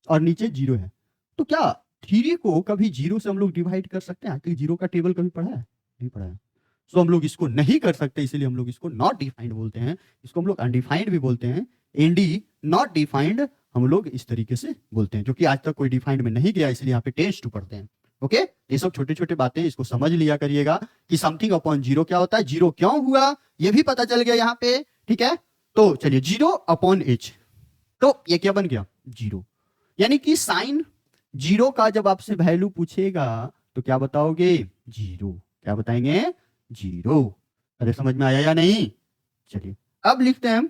और नीचे 0 है, तो क्या 3 को कभी 0 से हम लोग डिवाइड कर सकते हैं? आखिर 0 का टेबल कभी पढ़ा है? नहीं पढ़ा है। सो हम लोग इसको नहीं कर सकते, इसीलिए हम लोग इसको नॉट डिफाइंड बोलते हैं। इसको हम लोग अनडिफाइंड भी बोलते हैं, एनडी नॉट डिफाइंड हम लोग इस तरीके से बोलते हैं, जो कि आज तक कोई डिफाइंड में नहीं गया, इसलिए यहाँ पे टेस्ट टू पढ़ते हैं। ओके, ये सब छोटे छोटे बातें इसको समझ लिया करिएगा कि समथिंग अपॉन 0 क्या होता है, 0 क्यों हुआ ये भी पता चल गया यहाँ पे, ठीक है। तो चलिए 0 अपॉन एच, तो ये क्या बन गया 0, यानी कि साइन 0 का जब आपसे वैल्यू पूछेगा तो क्या बताओगे 0, क्या बताएंगे 0। अरे समझ में आया या नहीं? चलिए अब लिखते हैं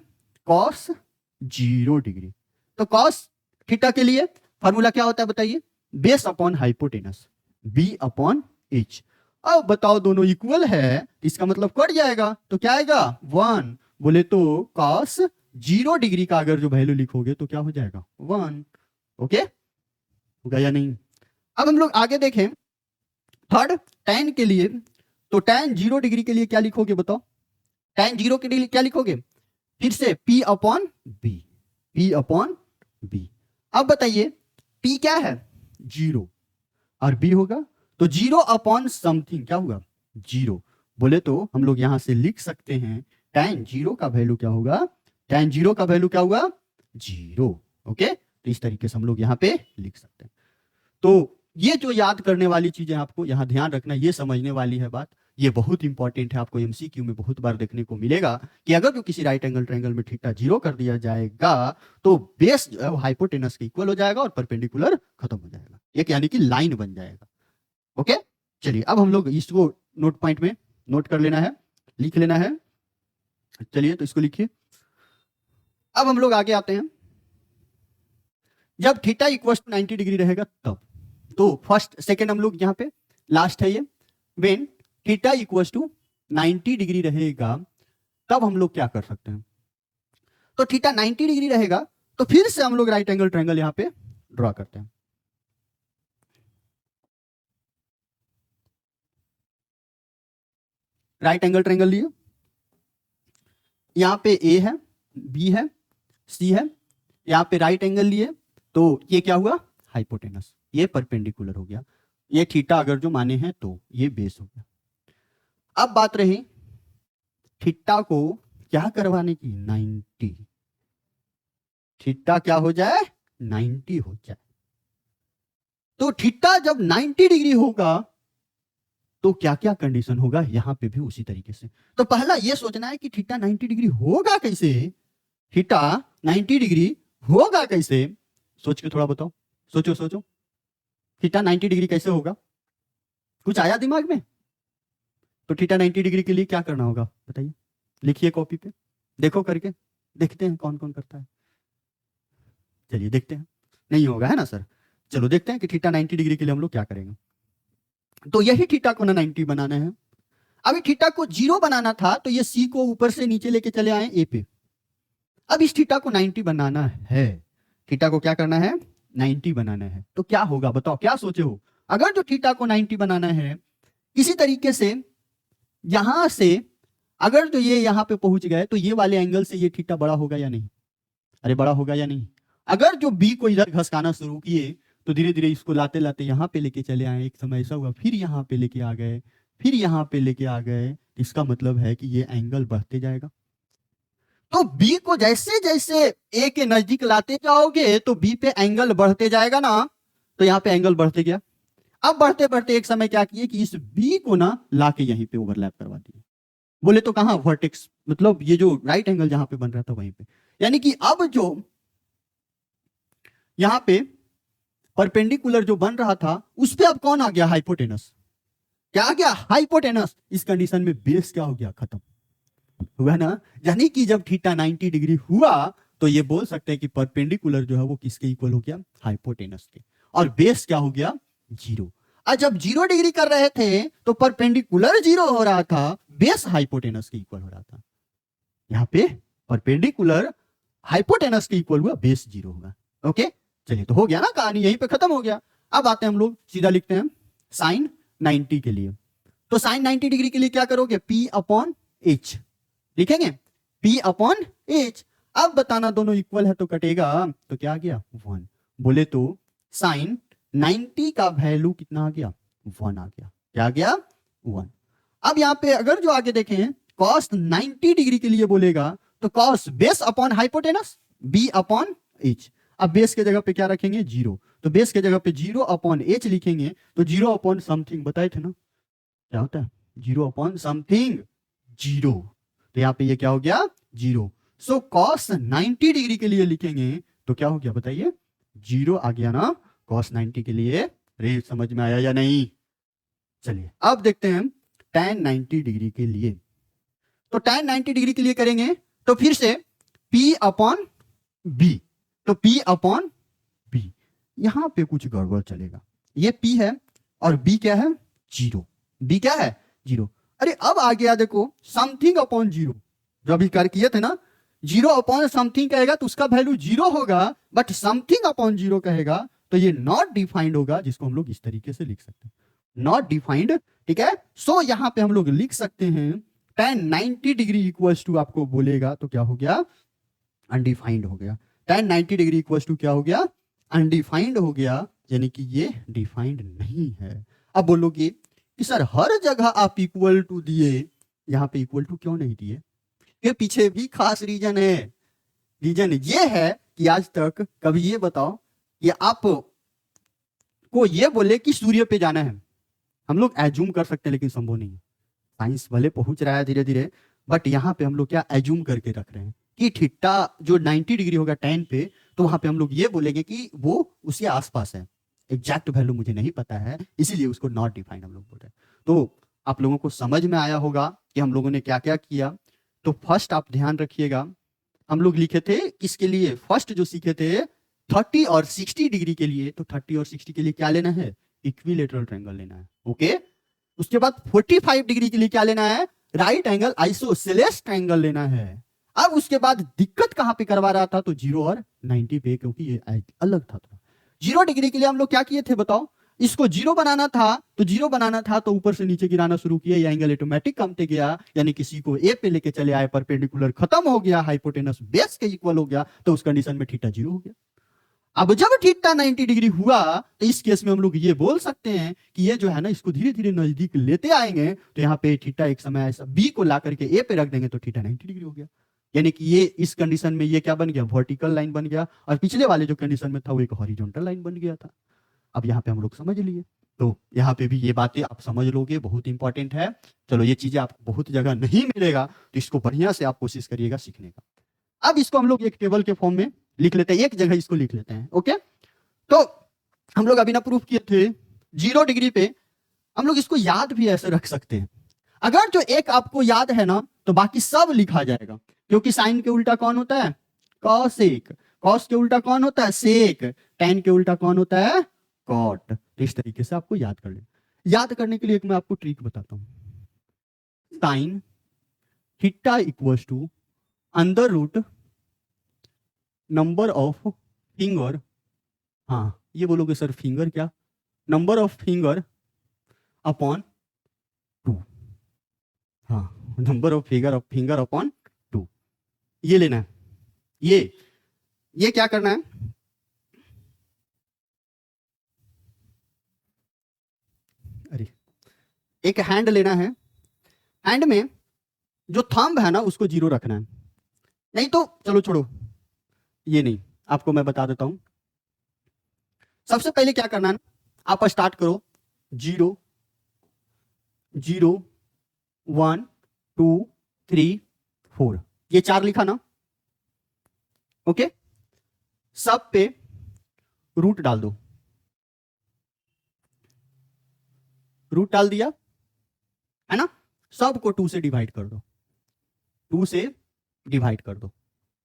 कॉस 0 डिग्री। तो कॉस थीटा के लिए फॉर्मूला क्या होता है बताइए, base upon hypotenuse B upon H. अब बताओ दोनों इक्वल है, इसका मतलब कट जाएगा, तो क्या आएगा 1। बोले तो कॉस 0 डिग्री का अगर जो वैल्यू लिखोगे तो क्या हो जाएगा 1। ओके, होगा या नहीं? अब हम लोग आगे देखें थर्ड tan के लिए, तो tan 0 डिग्री के लिए क्या लिखोगे बताओ, tan 0 के लिए क्या लिखोगे, फिर से P upon B, P upon B. अब बताइए P क्या है 0 और B होगा, तो 0 अपॉन समथिंग क्या होगा 0। बोले तो हम लोग यहां से लिख सकते हैं tan 0 का वैल्यू क्या होगा, tan 0 का वैल्यू क्या होगा 0। ओके, तो इस तरीके से हम लोग यहाँ पे लिख सकते हैं। तो ये जो याद करने वाली चीजें आपको यहाँ ध्यान रखना, ये समझने वाली है बात, ये बहुत इंपॉर्टेंट है। आपको एमसीक्यू में बहुत बार देखने को मिलेगा कि अगर जो किसी राइट एंगल ट्रायंगल में थीटा 0 कर दिया जाएगा तो बेस जो है हाइपोटेनस के इक्वल हो जाएगा और परपेंडिकुलर खत्म हो जाएगा, एक यानी कि लाइन बन जाएगा। ओके, चलिए अब हम लोग इसको नोट पॉइंट में नोट कर लेना है, लिख लेना है। चलिए तो इसको लिखिए। अब हम लोग आगे आते हैं, जब थीटा इक्वल टू 90 डिग्री रहेगा तब, तो फर्स्ट सेकेंड हम लोग यहाँ पे लास्ट है ये, when theta equal to 90 degree रहेगा तब हम लोग क्या कर सकते हैं। तो थीटा 90 डिग्री रहेगा तो फिर से हम लोग राइट एंगल ट्रायंगल यहाँ पे ड्रॉ करते हैं। राइट एंगल ट्रायंगल लिए, यहाँ पे ए है, बी है, सी है, यहाँ पे राइट एंगल लिए तो ये क्या हुआ हाइपोटेनस, ये परपेंडिकुलर हो गया, ये थीटा अगर जो माने हैं तो ये बेस हो गया। अब बात रही थीटा को क्या करवाने की 90, थीटा क्या हो जाए 90 हो जाए। तो थीटा जब 90 डिग्री होगा तो क्या क्या कंडीशन होगा, यहां पे भी उसी तरीके से। तो पहला ये सोचना है कि थीटा 90 डिग्री होगा कैसे, थीटा 90 डिग्री होगा कैसे, सोच के थोड़ा बताओ, सोचो सोचो थीटा 90 डिग्री कैसे होगा, कुछ आया दिमाग में? तो थीटा 90 डिग्री के लिए क्या करना होगा बताइए, लिखिए कॉपी पे, देखो करके, देखते हैं कौन कौन करता है। चलिए देखते हैं, नहीं होगा है ना सर, चलो देखते हैं कि थीटा 90 डिग्री के लिए हम लोग क्या करेंगे। तो यही थीटा को ना 90 बनाना है। अभी थीटा को 0 बनाना था तो ये सी को ऊपर से नीचे लेके चले आए ए पे। अब इस थीटा को 90 बनाना है, थीटा को क्या करना है 90 बनाना है, तो क्या होगा बताओ, क्या सोचे हो? अगर जो थीटा को 90 बनाना है किसी तरीके से यहां से अगर जो ये यहां पे पहुंच गए तो ये वाले एंगल से ये थीटा बड़ा होगा या नहीं, अरे बड़ा होगा या नहीं? अगर जो बी को इधर घसकाना शुरू किए तो धीरे धीरे इसको लाते लाते यहाँ पे लेके चले आए, एक समय ऐसा हुआ फिर यहाँ पे लेके आ गए, फिर यहाँ पे लेके आ गए, इसका मतलब है कि ये एंगल बढ़ते जाएगा। तो बी को जैसे जैसे ए के नजदीक लाते जाओगे तो बी पे एंगल बढ़ते जाएगा ना, तो यहाँ पे एंगल बढ़ते गया। अब बढ़ते बढ़ते एक समय क्या किए कि इस बी को ना लाके यहीं पे ओवरलैप करवा दिए, बोले तो कहां वर्टेक्स, मतलब ये जो राइट एंगल जहां पे बन रहा था वहीं पे, यानी कि अब जो यहां पे परपेंडिकुलर जो बन रहा था उस पे अब कौन आ गया? हाइपोटेनस। क्या आ गया? हाइपोटेनस। इस कंडीशन में बेस क्या हो गया? खत्म हुआ ना। यानी कि जब थीटा 90 डिग्री हुआ तो ये बोल सकते हैं कि परपेंडिकुलर जो है वो किसके इक्वल हो गया? हाइपोटेनस के। और बेस क्या हो गया? जीरो। और जब 0 डिग्री कर रहे थे तो परपेंडिकुलर 0 हो रहा था, बेस हाइपोटेनस के इक्वल हो रहा था। यहाँ पे परपेंडिकुलर हाइपोटेनस के इक्वल हुआ, बेस 0 होगा। ओके, चलिए तो हो गया ना, कहानी यहीं पे खत्म हो गया। अब आते हैं हम लोग सीधा लिखते हैं साइन 90 के लिए। तो साइन 90 डिग्री के लिए क्या करोगे? P अपॉन H लिखेंगे, P अपॉन H। अब बताना दोनों इक्वल है तो कटेगा, तो क्या आ गया? 1। बोले तो साइन 90 का वैल्यू कितना आ गया? 1 आ गया। क्या आ गया? 1। अब यहां पे अगर जो आगे देखें कॉस 90 डिग्री के लिए बोलेगा तो cos base upon hypotenuse, B upon H। अब बेस के जगह पे क्या रखेंगे? 0। तो बेस के जगह पे 0 अपॉन H लिखेंगे, तो 0 अपॉन समथिंग बताए थे ना क्या होता है? 0 अपॉन समथिंग 0। तो यहाँ पे ये क्या हो गया? 0। सो कॉस 90 डिग्री के लिए लिखेंगे तो क्या हो गया बताइए? 0 आ गया ना कॉस 90 के लिए। रे समझ में आया या नहीं? चलिए अब देखते हैं tan 90 डिग्री के लिए। तो tan 90 डिग्री के लिए करेंगे तो फिर से P अपॉन B। तो P अपॉन B, यहां पे कुछ गड़बड़ चलेगा। ये P है और B क्या है? 0। B क्या है? 0। अरे अब आ गया देखो समथिंग अपॉन 0। जो अभी कर किए थे ना, 0 अपॉन समथिंग कहेगा तो उसका वैल्यू 0 होगा, बट समथिंग अपॉन 0 कहेगा तो ये नॉट डिफाइंड होगा, जिसको हम लोग इस तरीके से लिख सकते हैं, नॉट डिफाइंड। ठीक है, सो यहां पे हम लोग लिख सकते हैं tan 90 डिग्री इक्वल्स टू, आपको बोलेगा तो क्या हो गया? अनडिफाइंड हो गया। tan 90 डिग्री इक्वल्स टू क्या हो गया? अनडिफाइंड हो गया, यानी कि ये डिफाइंड नहीं है। अब बोलोगे कि सर हर जगह आप इक्वल टू दिए, यहां पे इक्वल टू क्यों नहीं दिए? के पीछे भी खास रीजन है। रीजन ये है कि आज तक कभी ये बताओ कि आप को ये बोले कि सूर्य पे जाना है, हम लोग एज्यूम कर सकते हैं लेकिन संभव नहीं है। साइंस भले पहुंच रहा है धीरे धीरे, बट यहाँ पे हम लोग क्या एज्यूम करके रख रहे हैं कि थीटा जो 90 डिग्री होगा tan पे, तो वहां पे हम लोग ये बोलेंगे कि वो उसके आसपास है। एग्जैक्ट वैल्यू मुझे नहीं पता है, इसीलिए उसको नॉट डिफाइंड हम लोग बोल रहे हैं। तो आप लोगों को समझ में आया होगा कि हम लोगों ने क्या क्या किया। तो फर्स्ट आप ध्यान रखिएगा, हम लोग लिखे थे किसके लिए? फर्स्ट जो सीखे थे 30 और 60 डिग्री के लिए, तो 30 और 60 के लिए क्या लेना है? इक्विलेटरल ट्रायंगल लेना है। ओके, उसके बाद 45 डिग्री के लिए क्या लेना है? राइट एंगल आइसोसेलेस ट्रायंगल लेना है। अब उसके बाद दिक्कत कहां पे करवा रहा था? तो 0 और 90 पे, क्योंकि ये अलग था। 0 डिग्री के लिए हम लोग क्या किए थे बताओ? इसको 0 बनाना था, तो 0 बनाना था तो ऊपर से नीचे गिराना शुरू किया, ये एंगल ऑटोमेटिक कमते गया, यानी किसी को ए पे लेके चले आए, परपेंडिकुलर खत्म हो गया, हाइपोटेनस बेस के इक्वल हो गया, तो उस कंडीशन में थीटा 0 हो गया। अब जब थीटा 90 डिग्री हुआ तो इस केस में हम लोग ये बोल सकते हैं कि ये जो है ना, इसको धीरे धीरे नजदीक लेते आएंगे, तो यहाँ पे थीटा एक समय ऐसा बी को ला करके ए पे रख देंगे तो थीटा 90 डिग्री हो गया। यानी कि ये इस कंडीशन में ये क्या बन गया? वर्टिकल लाइन बन गया, और पिछले वाले जो कंडीशन में था वो एक हॉरिजॉन्टल लाइन बन गया था। अब यहाँ पे हम लोग समझ लिए, तो यहाँ पे भी ये बातें आप समझ लोगे, बहुत इंपॉर्टेंट है। चलो ये चीजें आपको बहुत जगह नहीं मिलेगा, तो इसको बढ़िया से आप कोशिश करिएगा सीखने का। अब इसको हम लोग एक टेबल के फॉर्म में लिख लेते हैं, एक जगह इसको लिख लेते हैं। ओके, तो हम लोग अभी ना प्रूफ किए थे 0 डिग्री पे, हम लोग इसको याद भी ऐसे रख सकते हैं। अगर जो एक आपको याद है ना, तो बाकी सब लिखा जाएगा, क्योंकि साइन के उल्टा कौन होता है? कॉसेक। कॉस के उल्टा कौन होता है? सेक। टैन के उल्टा कौन होता है? कॉट। तो इस तरीके से आपको याद कर ले। याद करने के लिए एक मैं आपको ट्रिक बताता हूं। Sine theta equals to under root number of finger. हाँ, ये बोलोगे सर फिंगर क्या? Number of finger upon 2। हाँ, नंबर ऑफ फिंगर अपॉन 2, ये लेना है। ये क्या करना है? अरे, एक हैंड लेना है, हैंड में जो थंब है ना उसको 0 रखना है। नहीं तो चलो छोड़ो, ये नहीं, आपको मैं बता देता हूं। सबसे पहले क्या करना है, आप स्टार्ट करो 0 0 1 2 3 4, ये 4 लिखा ना। ओके, सब पे रूट डाल दो, रूट डाल दिया है ना, सबको 2 से डिवाइड कर दो, 2 से डिवाइड कर दो,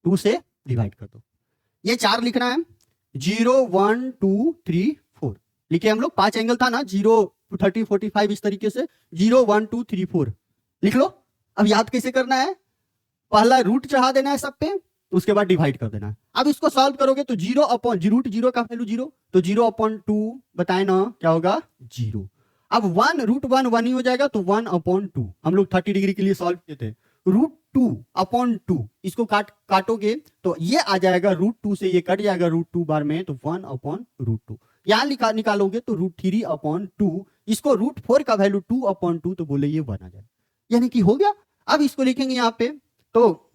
2 से डिवाइड कर दो। ये 4 लिखना है, 0 1 2 3 4 लिखे हम लोग। 5 एंगल था ना, 0 30 45 इस तरीके से, 0 1 2 3 4 लिख लो। अब याद कैसे करना है, पहला रूट चढ़ा देना है सब पे, उसके बाद डिवाइड कर देना है। अब इसको सॉल्व करोगे तो 0 अपॉन रूट 0 का वैल्यू 0, तो 0 अपॉन 2 बताए ना क्या होगा 0। अब 1 रूट 1 1 ही हो जाएगा, तो 1 अपॉन 2 हम लोग 30 डिग्री के लिए सॉल्व किए थे। रूट 2 अपॉन 2 इसको काटोगे तो ये आ जाएगा रूट 2 से ये कट जाएगा रूट 2 बार में, तो 1 अपॉन रूट 2। यहां निकालोगे तो रूट 3 अपॉन 2, इसको रूट 4 का वैल्यू 2 अपॉन 2, तो बोले ये 1 आ जाएगा, यानी कि हो गया। अब इसको लिखेंगे यहां पे, तो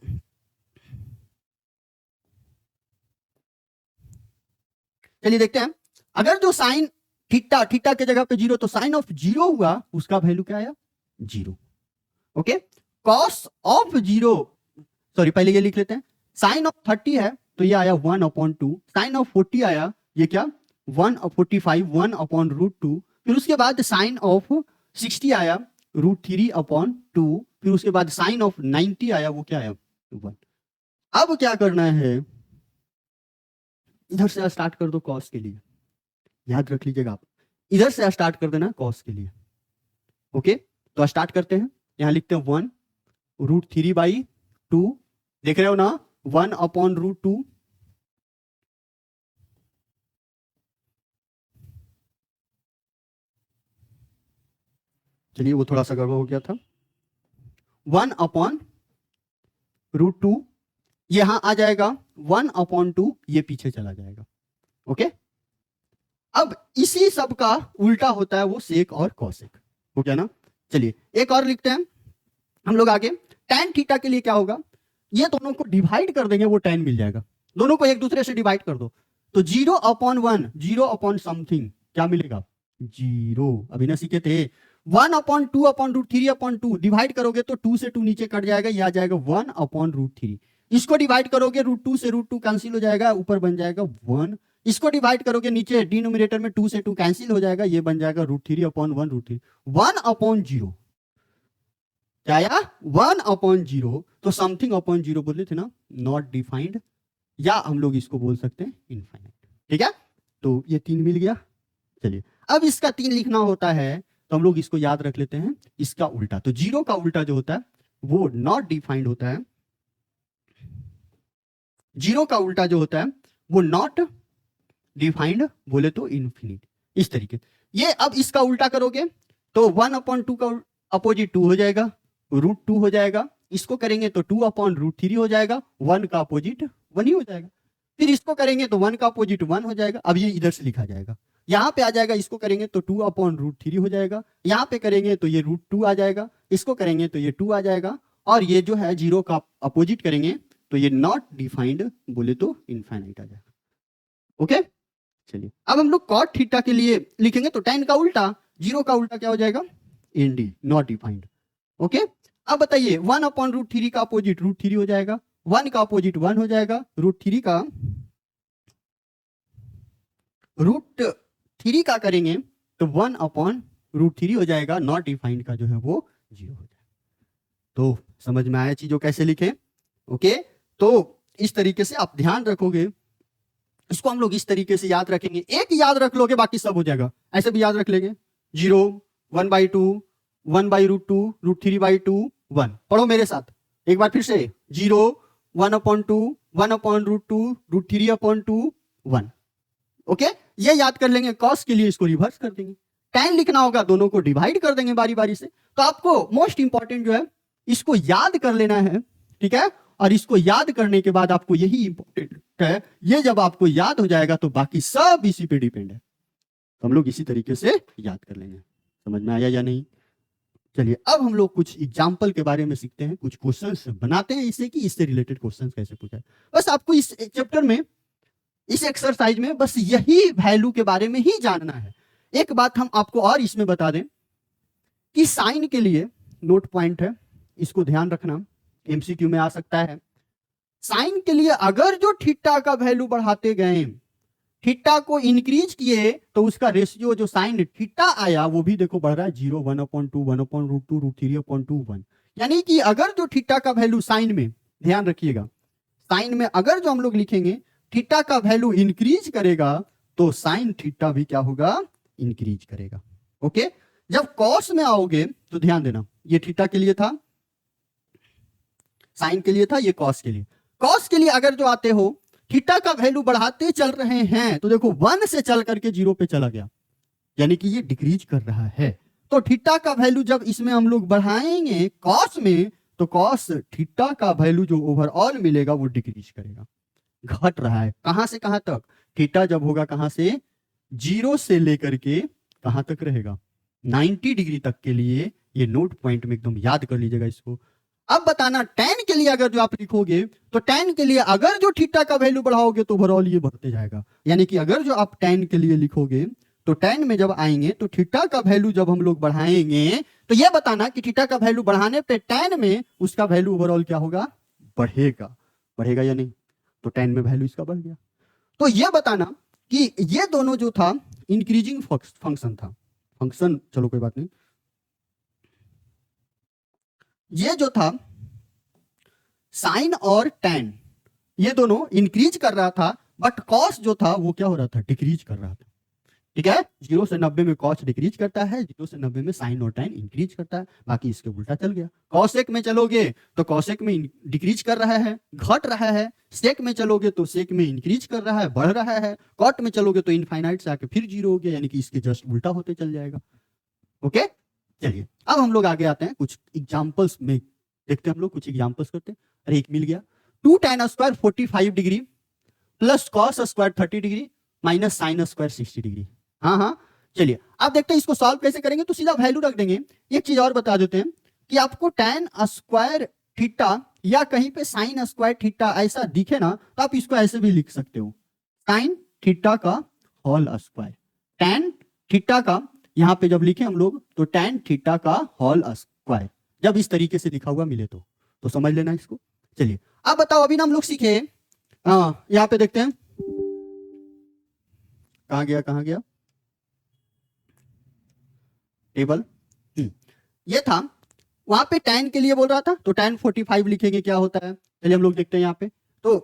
चलिए देखते हैं, अगर जो साइन थीटा के जगह पे 0, तो साइन ऑफ 0 हुआ, उसका वैल्यू क्या आया 0। ओके, कॉस ऑफ 0, सॉरी पहले ये लिख लेते हैं, साइन ऑफ 30 है तो ये आया 1 अपॉन 2, साइन ऑफ 40 आया ये क्या 1 45 1 अपॉन रूट 2, फिर उसके बाद साइन ऑफ 60 आया रूट 3 अपॉन 2, फिर उसके बाद साइन ऑफ 90 आया, वो क्या आया 1। अब क्या करना है, इधर से स्टार्ट कर दो कॉस के लिए, याद रख लीजिएगा आप, इधर से स्टार्ट कर देना कॉस के लिए। ओके, तो स्टार्ट करते हैं, यहां लिखते हैं 1 रूट 3 बाई 2, देख रहे हो ना 1 अपॉन रूट 2, चलिए वो थोड़ा सा गड़बड़ हो गया था, 1 अपॉन रूट 2, यहां आ जाएगा 1 अपॉन 2, ये पीछे चला जाएगा। ओके, अब इसी सब का उल्टा होता है वो सेक और कॉसेक, हो गया ना। चलिए एक और लिखते हैं हम लोग आगे, tan थीटा के लिए क्या होगा, ये दोनों को डिवाइड कर देंगे, वो tan मिल जाएगा, दोनों को एक दूसरे से डिवाइड कर दो, तो 0 अपॉन 1 0 अपॉन समथिंग क्या मिलेगा 0, अभी ना सीखे थे। 1 upon 2 upon root 3 upon 2 divide करोगे तो 2 से 2 नीचे कट जाएगा, ये आ जाएगा 1 अपॉन रूट 3, इसको डिवाइड करोगे रूट 2 से रूट 2 कैंसिल हो जाएगा, ऊपर बन जाएगा 1, इसको डिवाइड करोगे नीचे डिनोमिनेटर में 2 से 2 कैंसिल हो जाएगा, ये बन जाएगा रूट 3 अपॉन 1 रूट 3, 1 अपॉन 0 क्या आया 1 अपॉन 0, तो समथिंग अपॉन 0 बोले थे ना, नॉट डिफाइंड, या हम लोग इसको बोल सकते हैं इनफाइनाइट। ठीक है, तो ये 3 मिल गया। चलिए अब इसका 3 लिखना होता है तो हम लोग इसको याद रख लेते हैं, इसका उल्टा, तो 0 का उल्टा जो होता है वो नॉट डिफाइंड होता है, 0 का उल्टा जो होता है वो नॉट डिफाइंड बोले तो इनफिनिट, इस तरीके। ये अब इसका उल्टा करोगे तो 1 अपॉन 2 का अपोजिट 2 हो जाएगा, रूट 2 हो जाएगा, इसको करेंगे तो 2 अपॉन रूट 3 हो जाएगा, 1 का अपोजिट 1 ही हो जाएगा, फिर इसको करेंगे तो 1 का अपोजिट 1 हो जाएगा। अब ये इधर से लिखा जाएगा, यहां पे आ जाएगा, इसको करेंगे तो 2 अपॉन रूट 3 हो जाएगा, यहां पे करेंगे तो ये रूट 2 आ जाएगा, इसको करेंगे तो ये 2 आ जाएगा, और ये जो है 0 का अपोजिट करेंगे तो ये नॉट डिफाइंड बोले तो इनफाइनाइट आ जाएगा। ओके, चलिए अब हम लोग कॉट थीटा के लिए लिखेंगे, तो tan का उल्टा 0 का उल्टा क्या हो जाएगा nd, नॉट डिफाइंड। ओके, अब बताइए 1 अपॉन रूट 3 का अपोजिट रूट 3 हो जाएगा, 1 का अपोजिट 1 हो जाएगा, रूट 3 का करेंगे तो 1 अपॉन रूट 3 हो जाएगा, नॉट डिफाइंड का जो है वो 0 हो जाएगा। तो समझ में आया चीजों कैसे लिखें। ओके, तो इस तरीके से आप ध्यान रखोगे, इसको हम लोग इस तरीके से याद रखेंगे, एक याद रख लोगे बाकी सब हो जाएगा, ऐसे भी याद रख लेंगे 0 1 by 2 1 by root 2 root 3 by 2 1, पढ़ो मेरे साथ एक बार फिर से, 0 1 upon 2 1 upon root 2 root 3 upon 2 1। Okay, ये याद कर लेंगे, कॉस के लिए इसको रिवर्स कर देंगे, tan लिखना होगा दोनों को डिवाइड कर देंगे बारी बारी से। तो आपको मोस्ट इंपॉर्टेंट जो है इसको याद कर लेना है, ठीक है, और इसको याद करने के बाद आपको यही इंपॉर्टेंट है, ये जब आपको याद हो जाएगा तो बाकी सब इसी पे डिपेंड है, तो हम लोग इसी तरीके से याद कर लेंगे। समझ में आया या नहीं। चलिए अब हम लोग कुछ एग्जाम्पल के बारे में सीखते हैं, कुछ क्वेश्चंस बनाते हैं इससे कि इससे रिलेटेड क्वेश्चंस कैसे पूछा है। बस आपको इस चैप्टर में, इस एक्सरसाइज में बस यही वैल्यू के बारे में ही जानना है। एक बात हम आपको और इसमें बता दें कि साइन के लिए नोट पॉइंट है, इसको ध्यान रखना, एमसीक्यू में आ सकता है। साइन के लिए अगर जो थीटा का वैल्यू बढ़ाते गए थीटा को इंक्रीज किए तो उसका रेशियो जो साइन थीटा आया वो भी देखो बढ़ रहा है 0, 1/2, 1/√2, √3/2, 1। यानी कि अगर जो थीटा का वैल्यू साइन में, ध्यान रखिएगा, साइन में अगर जो हम लोग लिखेंगे थीटा का वैल्यू इंक्रीज करेगा तो साइन थीटा भी क्या होगा, इंक्रीज करेगा। ओके, जब कॉस में आओगे तो ध्यान देना, ये थीटा के लिए था, साइन के लिए था, ये कॉस के लिए। कॉस के लिए अगर जो आते हो थीटा का वैल्यू बढ़ाते चल रहे हैं तो देखो 1 से चल करके 0 पे चला गया, यानी कि ये डिक्रीज कर रहा है। तो थीटा का वैल्यू जब इसमें हम लोग बढ़ाएंगे कॉस में तो कॉस थीटा का वैल्यू जो ओवरऑल मिलेगा वो डिक्रीज करेगा, घट रहा है। कहां से कहां तक, थीटा जब होगा कहां से, 0 से लेकर के कहां तक रहेगा, 90 डिग्री तक के लिए। ये नोट पॉइंट में एकदम याद कर लीजिएगा इसको। अब बताना tan के लिए अगर जो आप लिखोगे तो tan के लिए अगर जो थीटा का वैल्यू बढ़ाओगे तो ओवरऑल ये बढ़ते जाएगा। यानी कि अगर जो आप tan के लिए लिखोगे तो tan में जब आएंगे तो थीटा का वैल्यू जब हम लोग बढ़ाएंगे तो ये बताना कि थीटा का वैल्यू बढ़ाने पे tan में उसका वैल्यू ओवरऑल क्या होगा, बढ़ेगा। बढ़ेगा या नहीं, तो tan में वैल्यू इसका बढ़ गया। तो ये बताना कि ये दोनों जो था इंक्रीजिंग फंक्शन था, फंक्शन चलो कोई बात नहीं, ये जो था साइन और tan ये दोनों इंक्रीज कर रहा था, बट कॉस जो था वो क्या हो रहा था, डिक्रीज कर रहा था। ठीक है, 0 से 90 में कॉस डिक्रीज करता है, 0 से 90 में साइन और tan इंक्रीज करता है, बाकी इसके उल्टा चल गया। कॉसेक में चलोगे तो कॉसेक में डिक्रीज कर रहा है, घट रहा है। सेक में चलोगे तो सेक में इंक्रीज कर रहा है, बढ़ रहा है। कॉट में चलोगे तो इनफाइनाइट से आके फिर 0 हो गया, यानी कि इसके जस्ट उल्टा होते चल जाएगा। ओके, चलिए अब हम लोग आगे आते हैं, कुछ एग्जाम्पल्स में देखते हैं, हम लोग कुछ एग्जाम्पल्स करते हैं। अरे एक मिल गया, 2 tan square 45 degree plus cos square 30 degree minus sine square 60 degree. हाँ हाँ, चलिए अब देखते हैं इसको सॉल्व कैसे करेंगे। तो सीधा वैल्यू रख देंगे। एक चीज और बता देते हैं कि आपको tan स्क्वायर थीटा या कहीं पे साइन स्क्वायर थीटा ऐसा दिखे ना तो आप इसको ऐसे भी लिख सकते हो, साइन थीटा का होल स्क्वायर। tan थीटा का यहां पे जब लिखे हम लोग तो tan थीटा का होल स्क्वायर, जब इस तरीके से लिखा हुआ मिले तो समझ लेना इसको। चलिए अब बताओ, अभी ना हम लोग सीखे, यहां पे देखते हैं, कहां गया टेबल, ये था, वहां पे tan के लिए बोल रहा था तो tan 45 लिखेंगे, क्या होता है चलिए हम लोग देखते हैं। यहाँ पे तो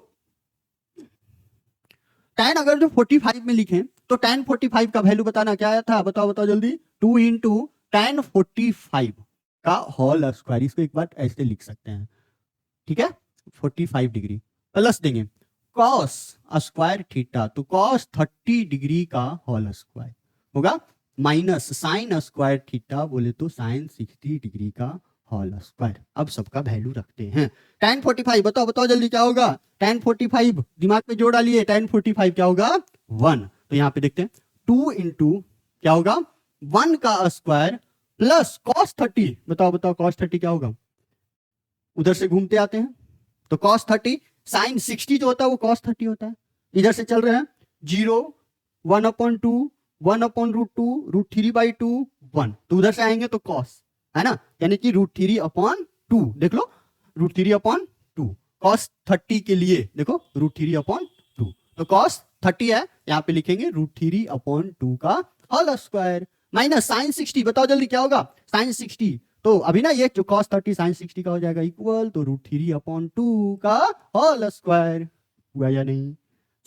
tan अगर जो 45 में लिखें तो tan 45 का वैल्यू बताना क्या आया था, बताओ जल्दी, 2 इंटू tan 45 का होल स्क्वायर। इसको एक बार ऐसे लिख सकते हैं, ठीक है, 45 डिग्री प्लस देंगे कॉस स्क्वायर थीटा, तो कॉस 30 डिग्री का होल स्क्वायर होगा, माइनस साइन स्क्वायर थीटा बोले तो साइन 60 डिग्री का होल स्क्वायर। अब सबका वैल्यू रखते हैं। tan 45 बताओ जल्दी क्या होगा, tan 45 दिमाग में जोड़ डालिए, tan 45 क्या होगा 1। तो यहाँ पे देखते हैं 2 इंटू क्या होगा 1 का स्क्वायर प्लस कॉस 30, बताओ कॉस 30 क्या होगा, उधर से घूमते आते हैं तो कॉस 30 साइन 60 जो होता है वो कॉस 30 होता है। इधर से चल रहे हैं 0, 1/2, 1/√2, √3/2, 1, तो उधर से आएंगे तो कॉस है ना, यानी कि √3/2, देख लो √3/2, कॉस 30 के लिए देखो √3/2, तो कॉस 30 है, यहाँ पे लिखेंगे √3/2 का होल स्क्वायर माइनस साइन 60, बताओ जल्दी क्या होगा साइन 60, तो अभी ना ये जो cos 30 sin 60 का हो जाएगा इक्वल तो √3/2 का होल स्क्वायर, हुआ या नहीं।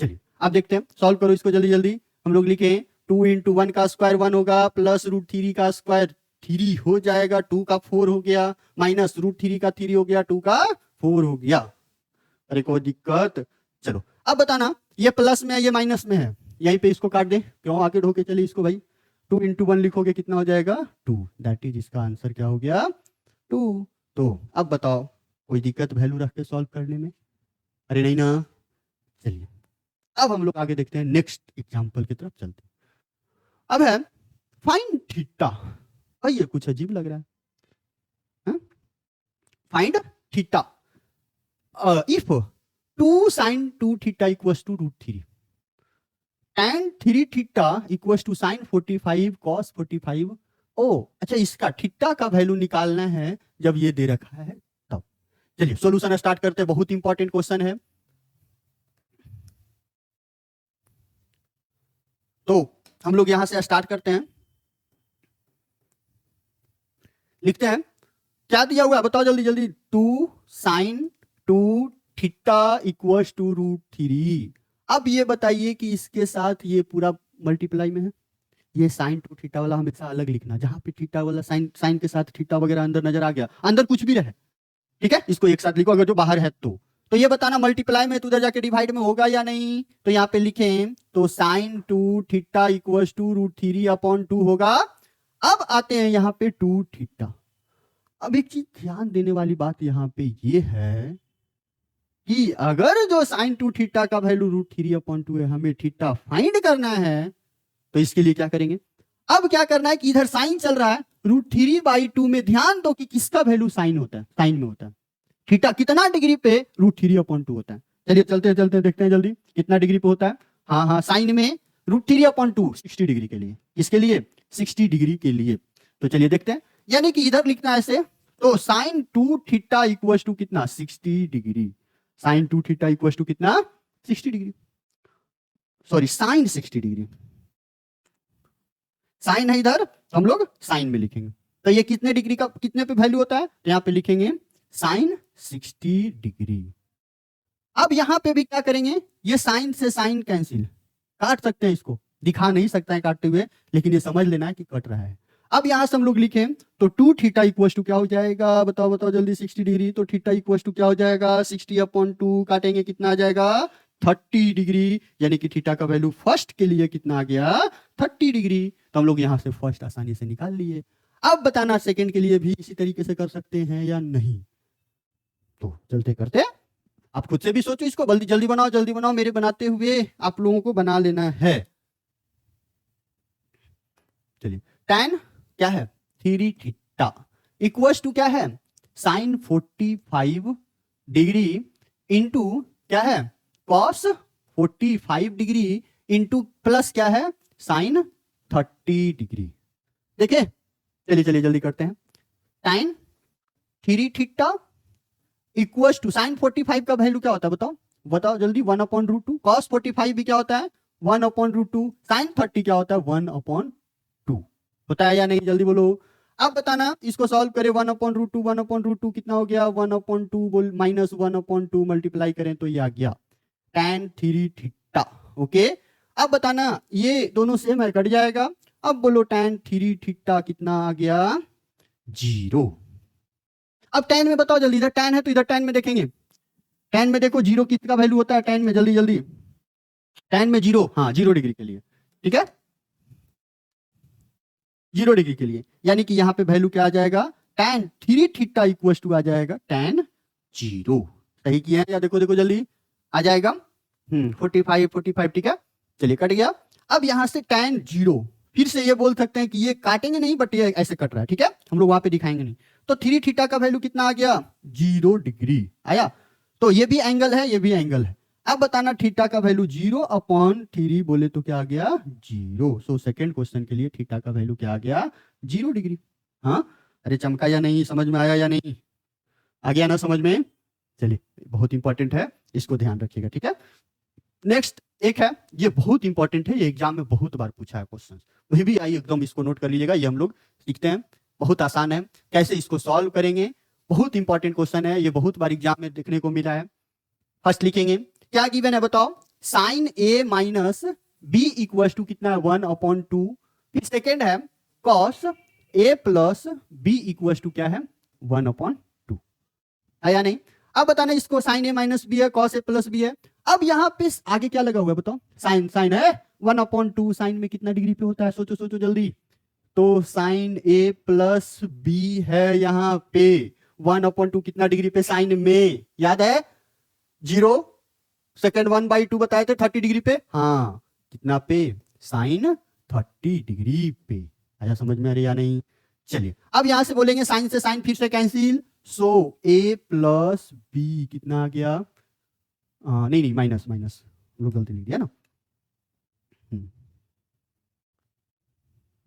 चलिए अब देखते हैं, सॉल्व करो इसको जल्दी जल्दी। हम लोग लिखे 2 इंटू 1 का स्क्वायर 1 होगा, प्लस √3 का स्क्वायर 3 हो जाएगा, 2 का 4 हो गया, माइनस √3 का 3 हो गया, 2 का 4 हो गया। अरे कोई दिक्कत, चलो अब बताना ये प्लस में है ये माइनस में है, यहीं पे इसको काट दे, क्यों आके ढोके चलिए इसको भाई, 2 इंटू 1 लिखोगे कितना हो जाएगा 2, दैट इज इसका आंसर क्या हो गया 2। तो अब बताओ कोई दिक्कत वैल्यू रख के सॉल्व करने में, अरे नहीं ना। चलिए अब हम लोग आगे देखते हैं, नेक्स्ट एग्जांपल की तरफ चलते हैं। अब है फाइंड थीटा, ये कुछ अजीब लग रहा है, find theta if 2 sin 2 theta equals to √3, tan 3 theta equals to sin 45 cos 45। ओ अच्छा, इसका थीटा का वैल्यू निकालना है जब ये दे रखा है तब। चलिए सॉल्यूशन स्टार्ट करते हैं, बहुत इंपॉर्टेंट क्वेश्चन है। हम लोग यहां से स्टार्ट करते हैं, लिखते हैं क्या दिया हुआ है बताओ जल्दी जल्दी। 2 sin 2 थीटा इक्वल्स टू √3। अब ये बताइए कि इसके साथ ये पूरा मल्टीप्लाई में है, ये sin 2 थीटा वाला हमेशा अलग लिखना, जहां पे थीटा वाला साइन के साथ थीटा वगैरह अंदर नजर आ गया, अंदर कुछ भी रहे, ठीक है, इसको एक साथ लिखो, अगर जो बाहर है तो ये बताना मल्टीप्लाई में तो उधर जाके डिवाइड में होगा या नहीं। तो यहाँ पे लिखें तो sin 2 थीटा इक्वल्स टू √3/2 होगा। अब आते हैं यहाँ पे 2 थीटा। अब एक चीज ध्यान देने वाली बात यहाँ पे ये है कि अगर जो sin 2 थीटा का वैल्यू √3/2 है, हमें थीटा फाइंड करना है, तो इसके लिए क्या करेंगे, अब क्या करना है कि इधर साइन चल रहा है, √3/2 में ध्यान दो कि किसका वैल्यू साइन होता है, साइन में होता है, थीटा कितना डिग्री पे √3/2 होता है। चलिए चलते हैं देखते हैं जल्दी कितना डिग्री पे होता है। हाँ साइन में √3/2 60 डिग्री के लिए, किसके लिए 60 डिग्री के लिए। तो चलिए देखते हैं, यानी कि इधर लिखना है ऐसे, तो sin 2 थीटा इक्वल्स टू कितना 60 degree, sin 2 theta equals to कितना 60 degree, sorry sin 60 degree, sine है इधर, हम लोग साइन में लिखेंगे। तो ये कितने डिग्री का कितने पे वैल्यू होता है, तो यहाँ पे लिखेंगे साइन 60 डिग्री। अब यहां पे भी क्या करेंगे, ये साइन से साइन कैंसिल, काट सकते हैं, इसको दिखा नहीं सकता है काटते हुए, लेकिन ये समझ लेना है कि कट रहा है। अब यहां से हम लोग लिखें तो 2 थीटा इक्वल्स टू क्या हो जाएगा, बताओ बताओ जल्दी 60 डिग्री, तो थीटा इक्वल्स टू क्या हो जाएगा 60/2, काटेंगे कितना आ जाएगा 30 डिग्री, यानी कि थीटा का वैल्यू फर्स्ट के लिए कितना आ गया 30 डिग्री। तो हम लोग यहां से फर्स्ट आसानी से निकाल लिए। अब बताना सेकंड के लिए भी इसी तरीके से कर सकते हैं या नहीं, तो चलते करते आप खुद से भी सोचो इसको, जल्दी जल्दी बनाओ, मेरे बनाते हुए आप लोगों को बना लेना है। चलिए tan क्या है 3 थीटा इक्वल्स टू क्या है sin 45 डिग्री इंटू क्या है cos 45 डिग्री इंटू प्लस क्या है sin 30 डिग्री। देखिए चलिए जल्दी करते हैं, tan 3 theta equals to sin 45 का वैल्यू क्या होता है बताओ जल्दी 1/√2, cos 45 भी क्या होता है 1/√2, sin 30 क्या होता है 1/2, बताया या नहीं जल्दी बोलो। अब बताना इसको सॉल्व करें 1/√2 कितना हो गया 1/2 माइनस 1/2 मल्टीप्लाई करें तो ये आ गया tan 3 थीटा। ओके अब बताना ये दोनों सेम है, कट जाएगा। अब बोलो tan 3 थीटा कितना आ गया 0। अब tan में बताओ जल्दी, इधर tan है तो इधर tan में देखेंगे, tan में देखो 0 किसका वैल्यू होता है tan में, जल्दी tan में 0, हाँ 0 डिग्री के लिए, ठीक है 0 डिग्री के लिए, यानी कि यहां पे वैल्यू क्या आ जाएगा tan 3 थीटा इक्वल्स टू आ जाएगा tan 0। सही किया है या देखो जल्दी आ जाएगा 45 ठीक है। चलिए कट गया। अब यहां से tan 0 फिर से ये बोल सकते हैं कि ये काटेंगे नहीं, बट ये ऐसे कट रहा है, ठीक है हम लोग वहां पे दिखाएंगे नहीं। तो 3 थीटा का वैल्यू कितना आ गया 0 डिग्री आया, तो ये भी एंगल है ये भी एंगल है। अब बताना थीटा का वैल्यू 0/3 बोले तो क्या आ गया 0। सो सेकंड क्वेश्चन के लिए थीटा का वैल्यू क्या आ गया 0 डिग्री। हाँ अरे चमका या नहीं, समझ में आया या नहीं, आ गया ना समझ में। चलिए बहुत इंपॉर्टेंट है, इसको ध्यान रखिएगा, ठीक है। नेक्स्ट एक है, ये बहुत इंपॉर्टेंट है, ये एग्जाम में बहुत बार पूछा है क्वेश्चन, वही भी आई एकदम इसको नोट कर लीजिएगा, ये हम लोग सीखते हैं, बहुत आसान है, कैसे इसको सॉल्व करेंगे, बहुत इंपॉर्टेंट क्वेश्चन है, ये बहुत बार एग्जाम में देखने को मिला है। फर्स्ट लिखेंगे क्या गिवन है बताओ, sine A minus B equal to कितना है 1/2। फिर सेकेंड है cos A plus B equal to क्या है 1/2 है या नहीं। अब बताना इसको साइन ए माइनस बी है, कॉस ए प्लस बी है। अब यहाँ पे आगे क्या लगा हुआ है बताओ, साइन है 1/2, साइन में कितना डिग्री पे होता है सोचो जल्दी, तो साइन ए प्लस बी है यहाँ पे 1/2 कितना डिग्री पे साइन में, याद है 0, सेकेंड 1/2 बताए थे 30 डिग्री पे, हाँ कितना पे साइन 30 डिग्री पे, आया समझ में आ रही या नहीं। चलिए अब यहां से बोलेंगे साइन से साइन फिर से कैंसिल, सो ए प्लस बी कितना आ गया नहीं माइनस लोग गलती लिख दिया ना,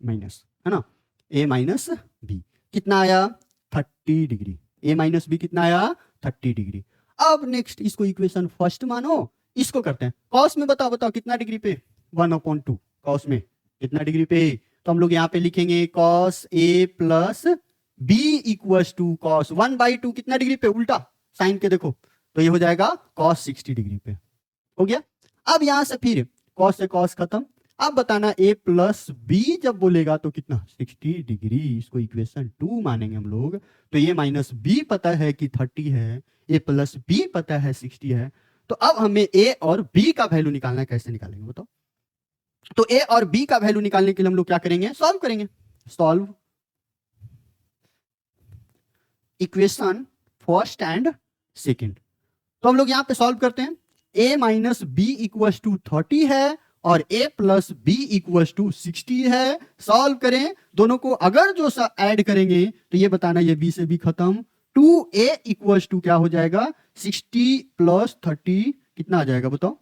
माइनस है ना, ए माइनस बी कितना आया 30 डिग्री, ए माइनस बी कितना आया 30 डिग्री। अब नेक्स्ट इसको इक्वेशन फर्स्ट मानो, इसको करते हैं कॉस में, बताओ कितना डिग्री पे 1/2 कॉस में कितना डिग्री पे, तो हम लोग यहाँ पे लिखेंगे cos a plus b equals to cos 1/2 कितना डिग्री पे, उल्टा साइन के देखो, तो ये हो जाएगा cos 60 डिग्री पे। हो गया। अब यहां से फिर cos से cos खत्म। अब बताना a प्लस बी जब बोलेगा तो कितना 60 डिग्री, इसको इक्वेशन 2 मानेंगे हम लोग। तो ये माइनस बी पता है कि 30 है, a प्लस बी पता है 60 है। तो अब हमें a और b का वैल्यू निकालना है, कैसे निकालेंगे बताओ। तो a और b का वैल्यू निकालने के लिए हम लोग क्या करेंगे, सॉल्व करेंगे। Solve equation first and second. तो हम लोग यहां पे सॉल्व करते हैं। a minus B equal to 30 है और a plus B equal to 60 है। सॉल्व करें दोनों को, अगर जो ऐड करेंगे तो ये बताना ये b से b खत्म। 2a इक्वल टू क्या हो जाएगा 60 प्लस 30 कितना आ जाएगा बताओ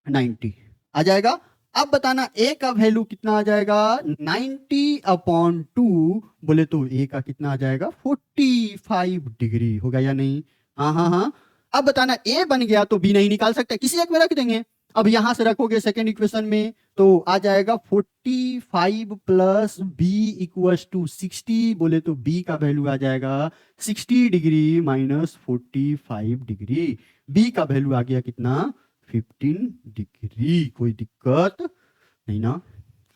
90 आ जाएगा। अब बताना a का वैल्यू कितना आ जाएगा 90/2 बोले तो a का कितना आ जाएगा 45 डिग्री, होगा या नहीं। हाँ हाँ हाँ। अब बताना a बन गया तो b नहीं निकाल सकते, किसी एक में रख देंगे। अब यहां से रखोगे सेकेंड इक्वेशन में तो आ जाएगा 45 प्लस b इक्वल्स टू 60 बोले तो b का वैल्यू आ जाएगा 60 डिग्री माइनस 45 डिग्री। b का वैल्यू आ गया कितना 15 डिग्री। कोई दिक्कत नहीं ना,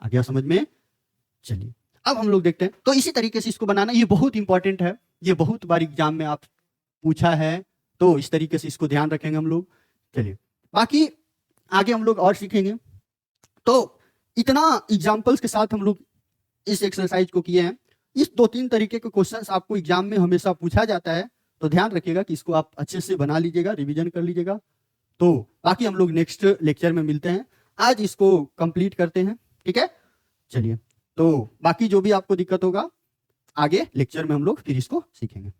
आ गया समझ में। चलिए अब हम लोग देखते हैं। तो इसी तरीके से इसको बनाना, ये बहुत इंपॉर्टेंट है, ये बहुत बार एग्जाम में आप पूछा है, तो इस तरीके से इसको ध्यान रखेंगे हम लोग। चलिए बाकी आगे हम लोग और सीखेंगे। तो इतना एग्जाम्पल्स के साथ हम लोग इस एक्सरसाइज को किए हैं। इस 2-3 तरीके के क्वेश्चंस आपको एग्जाम में हमेशा पूछा जाता है, तो ध्यान रखिएगा कि इसको आप अच्छे से बना लीजिएगा, रिवीजन कर लीजिएगा। तो बाकी हम लोग नेक्स्ट लेक्चर में मिलते हैं, आज इसको कंप्लीट करते हैं, ठीक है। चलिए तो बाकी जो भी आपको दिक्कत होगा आगे लेक्चर में हम लोग फिर इसको सीखेंगे।